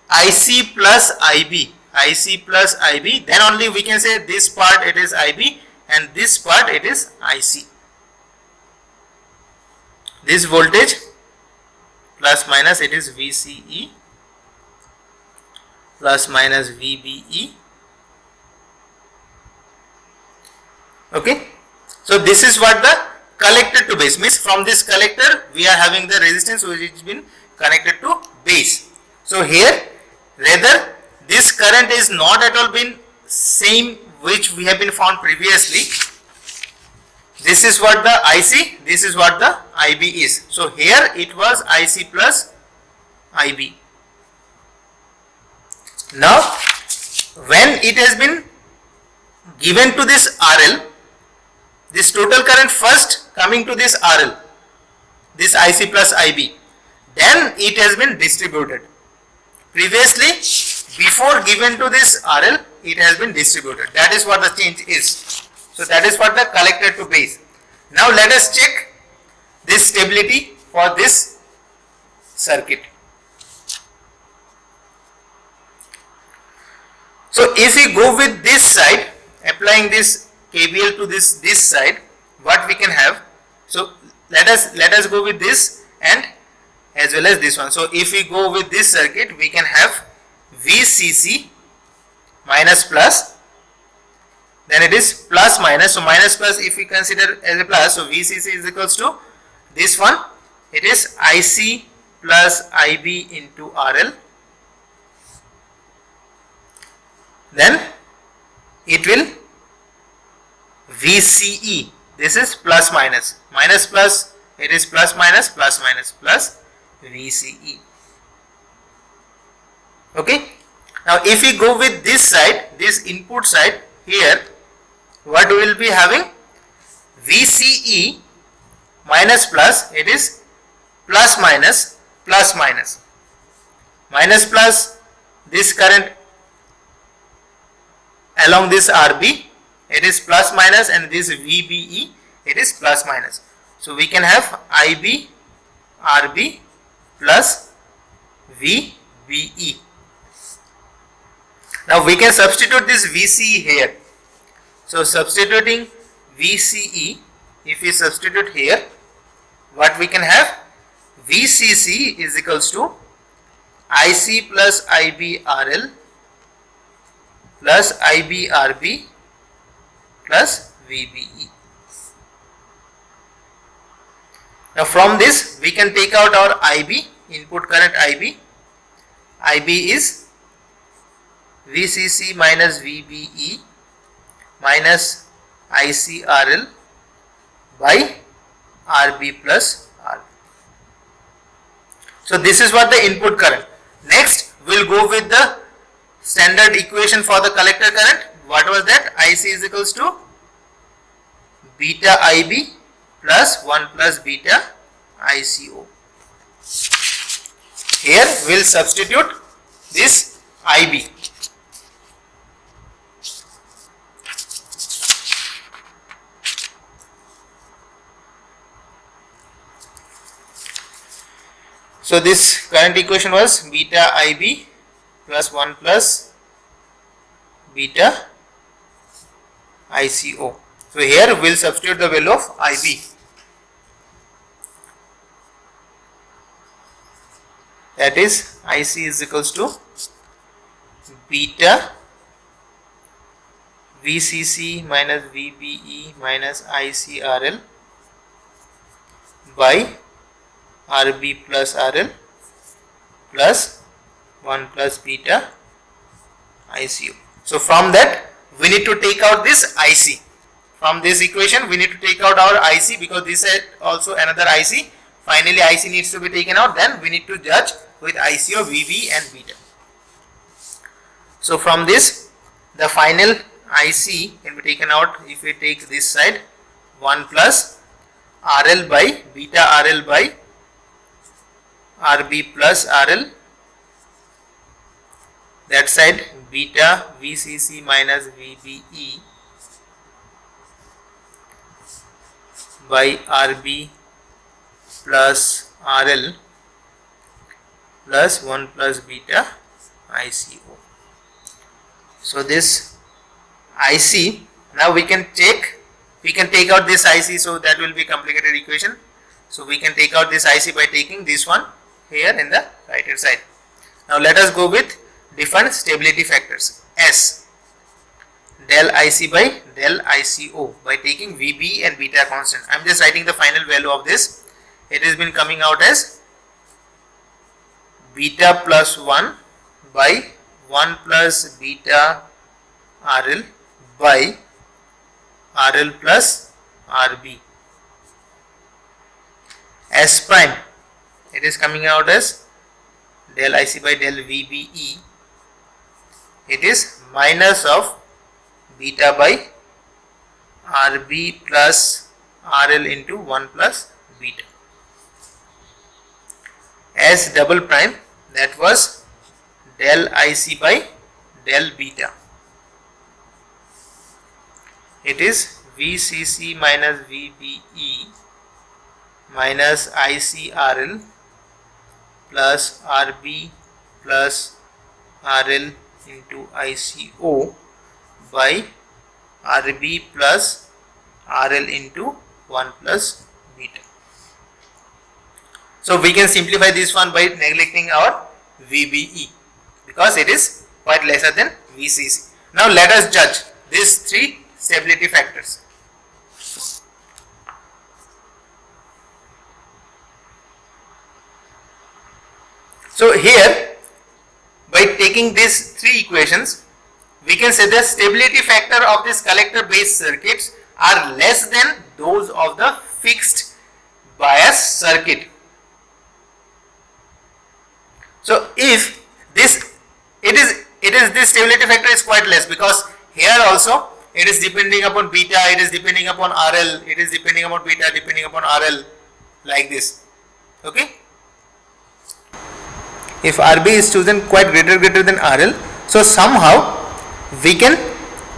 IC plus IB. IC plus IB, then only we can say this part it is IB and this part it is IC. This voltage plus minus it is VCE plus minus VBE. Okay, so this is what the collector to base means. From this collector we are having the resistance which has been connected to base. So here rather this current is not at all been same which we have been found previously. This is what the IC, this is what the IB is. So here it was IC plus IB. Now when it has been given to this RL, this total current first coming to this RL, this IC plus IB, then it has been distributed. Previously, before given to this RL, it has been distributed. That is what the change is. So that is what the collector to base. Now let us check this stability for this circuit. So if we go with this side, applying this KVL to this side, what we can have? So let us go with this and as well as this one. So if we go with this circuit, we can have VCC minus plus, then it is plus minus. So minus plus if we consider as a plus, so VCC is equals to this one, it is IC plus IB into RL, then it will VCE, this is plus minus, minus plus, it is plus minus plus minus plus VCE. Okay, now if we go with this side, this input side, here what we will be having? VCE minus plus, it is plus minus plus minus, minus plus this current along this RB, it is plus minus, and this VBE, it is plus minus. So we can have IB RB plus VBE. Now we can substitute this VCE here. So substituting VCE, if we substitute here, what we can have? VCC is equals to IC plus IBRL plus IBRB plus VBE. Now from this we can take out our IB, input current IB. IB is VCC minus VBE minus ICRL by RB plus RB. So this is what the input current. Next we'll go with the standard equation for the collector current. What was that? IC is equals to beta IB plus 1 plus beta ICO. Here we'll substitute this IB. So this current equation was beta IB plus 1 plus beta ICO. So here we will substitute the value of IB. That is IC is equals to beta VCC minus VBE minus ICRL by RB plus RL plus 1 plus beta ICO. So from that we need to take out this IC. From this equation we need to take out our IC, because this is also another IC. Finally IC needs to be taken out, then we need to judge with ICO, VB and beta. So from this the final IC can be taken out. If we take this side, 1 plus RL by beta RL by RB plus RL, that side beta VCC minus VBE by RB plus RL plus 1 plus beta ICO. So this IC, now we can take out this IC, so that will be complicated equation. So we can take out this IC by taking this one here in the right hand side. Now let us go with different stability factors. S, del IC by del ICO by taking VB and beta constant. I am just writing the final value of this. It has been coming out as beta plus 1 by 1 plus beta RL by RL plus RB. S prime, it is coming out as del IC by del VBE. It is minus of beta by RB plus RL into 1 plus beta. S double prime, that was del IC by del beta. It is VCC minus VBE minus ICRL plus RB plus RL into ICO by RB plus RL into 1 plus beta. So we can simplify this one by neglecting our VBE, because it is quite lesser than VCC. Now let us judge these three stability factors. So here, by taking these three equations, we can say the stability factor of this collector based circuits are less than those of the fixed bias circuit. So if this this stability factor is quite less, because here also it is depending upon beta, it is depending upon RL, it is depending upon beta, depending upon RL, like this. Okay. If RB is chosen quite greater than RL, so somehow we can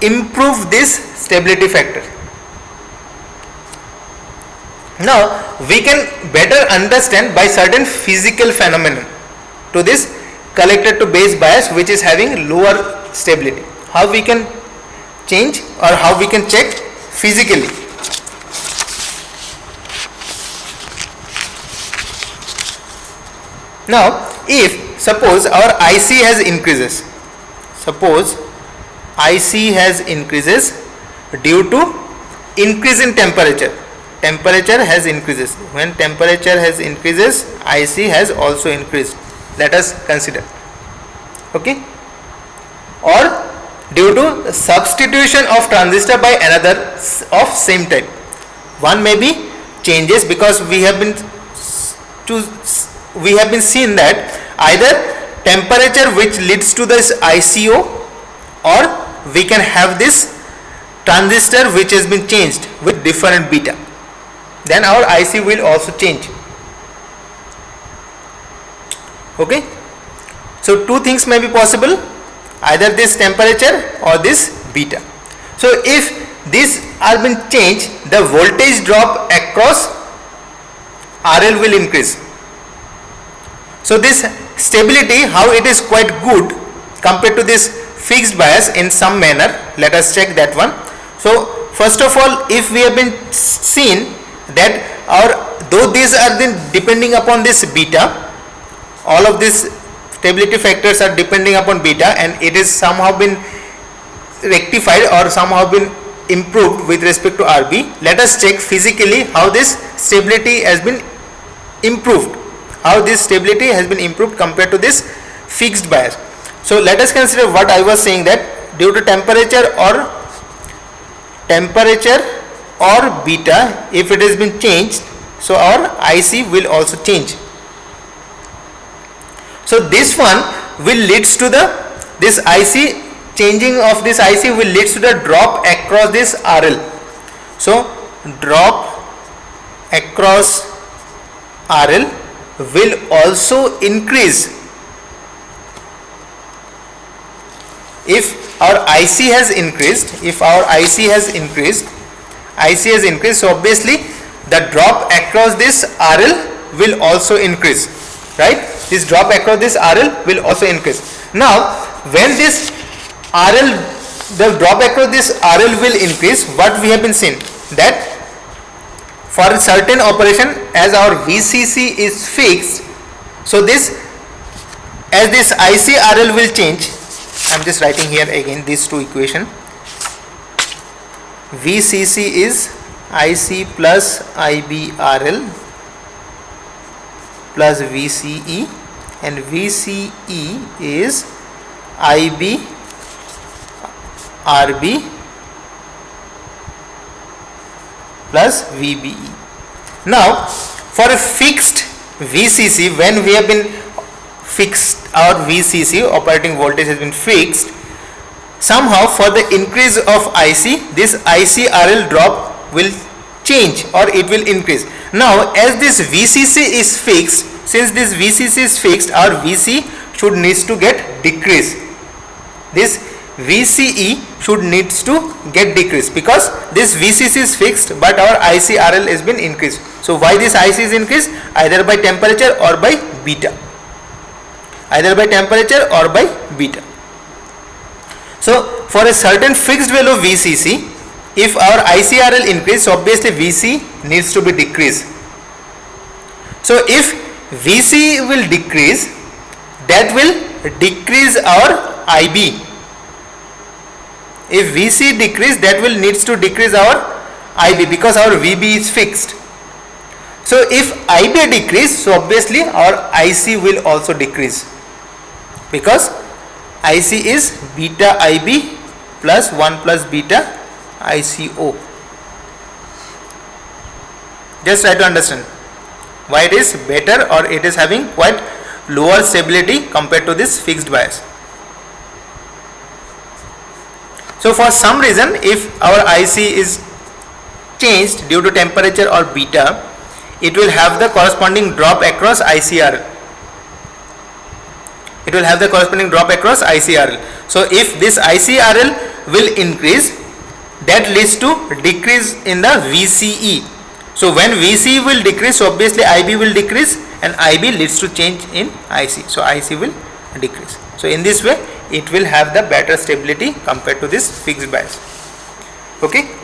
improve this stability factor. Now we can better understand by certain physical phenomenon to this collector to base bias, which is having lower stability. How we can change or how we can check physically? Now, if suppose our IC has increases, suppose IC has increases due to increase in temperature. Temperature has increases. When temperature has increases, IC has also increased. Let us consider. Okay. Or due to substitution of transistor by another of same type. One may be changes because we have been seen that either temperature which leads to this ICO, or we can have this transistor which has been changed with different beta. Then our IC will also change. Okay. So two things may be possible, either this temperature or this beta. So if these are been changed, the voltage drop across RL will increase. So this stability, how it is quite good compared to this fixed bias in some manner. Let us check that one. So first of all, if we have been seen that though these are then depending upon this beta, all of these stability factors are depending upon beta, and it is somehow been rectified or somehow been improved with respect to RB. Let us check physically how this stability has been improved, how this stability has been improved compared to this fixed bias. So let us consider what I was saying, that due to temperature or beta, if it has been changed, so our IC will also change. So this one will leads to this IC, changing of this IC will leads to the drop across this RL. So drop across RL will also increase. If our IC has increased, so obviously the drop across this RL will also increase, right? This drop across this RL will also increase. Now when this the drop across this RL will increase, what we have been seen, that for a certain operation, as our VCC is fixed, so this, as this ICRL will change, I am just writing here again these two equation. VCC is IC plus IBRL plus VCE, and VCE is IB RB plus VBE. Now for a fixed VCC, when we have been fixed our VCC, operating voltage has been fixed, somehow for the increase of IC, this ICRL drop will change or it will increase. Now as this VCC is fixed, since this VCC is fixed, our VC should needs to get decreased. This VCE should needs to get decreased because this VCC is fixed but our ICRL has been increased. So why this IC is increased? Either by temperature or by beta. Either by temperature or by beta. So for a certain fixed value of VCC, if our ICRL increase, so obviously VC needs to be decreased. So if VC will decrease, that will decrease our IB. If VC decrease, that will needs to decrease our IB because our VB is fixed. So if IB decrease, so obviously our IC will also decrease because IC is beta IB plus 1 plus beta ICO. Just try to understand why it is better or it is having quite lower stability compared to this fixed bias. So for some reason, if our IC is changed due to temperature or beta, it will have the corresponding drop across ICRL. It will have the corresponding drop across ICRL. So if this ICRL will increase, that leads to decrease in the VCE. So when VCE will decrease, so obviously IB will decrease and IB leads to change in IC. So IC will decrease. So in this way, it will have the better stability compared to this fixed bias. Okay.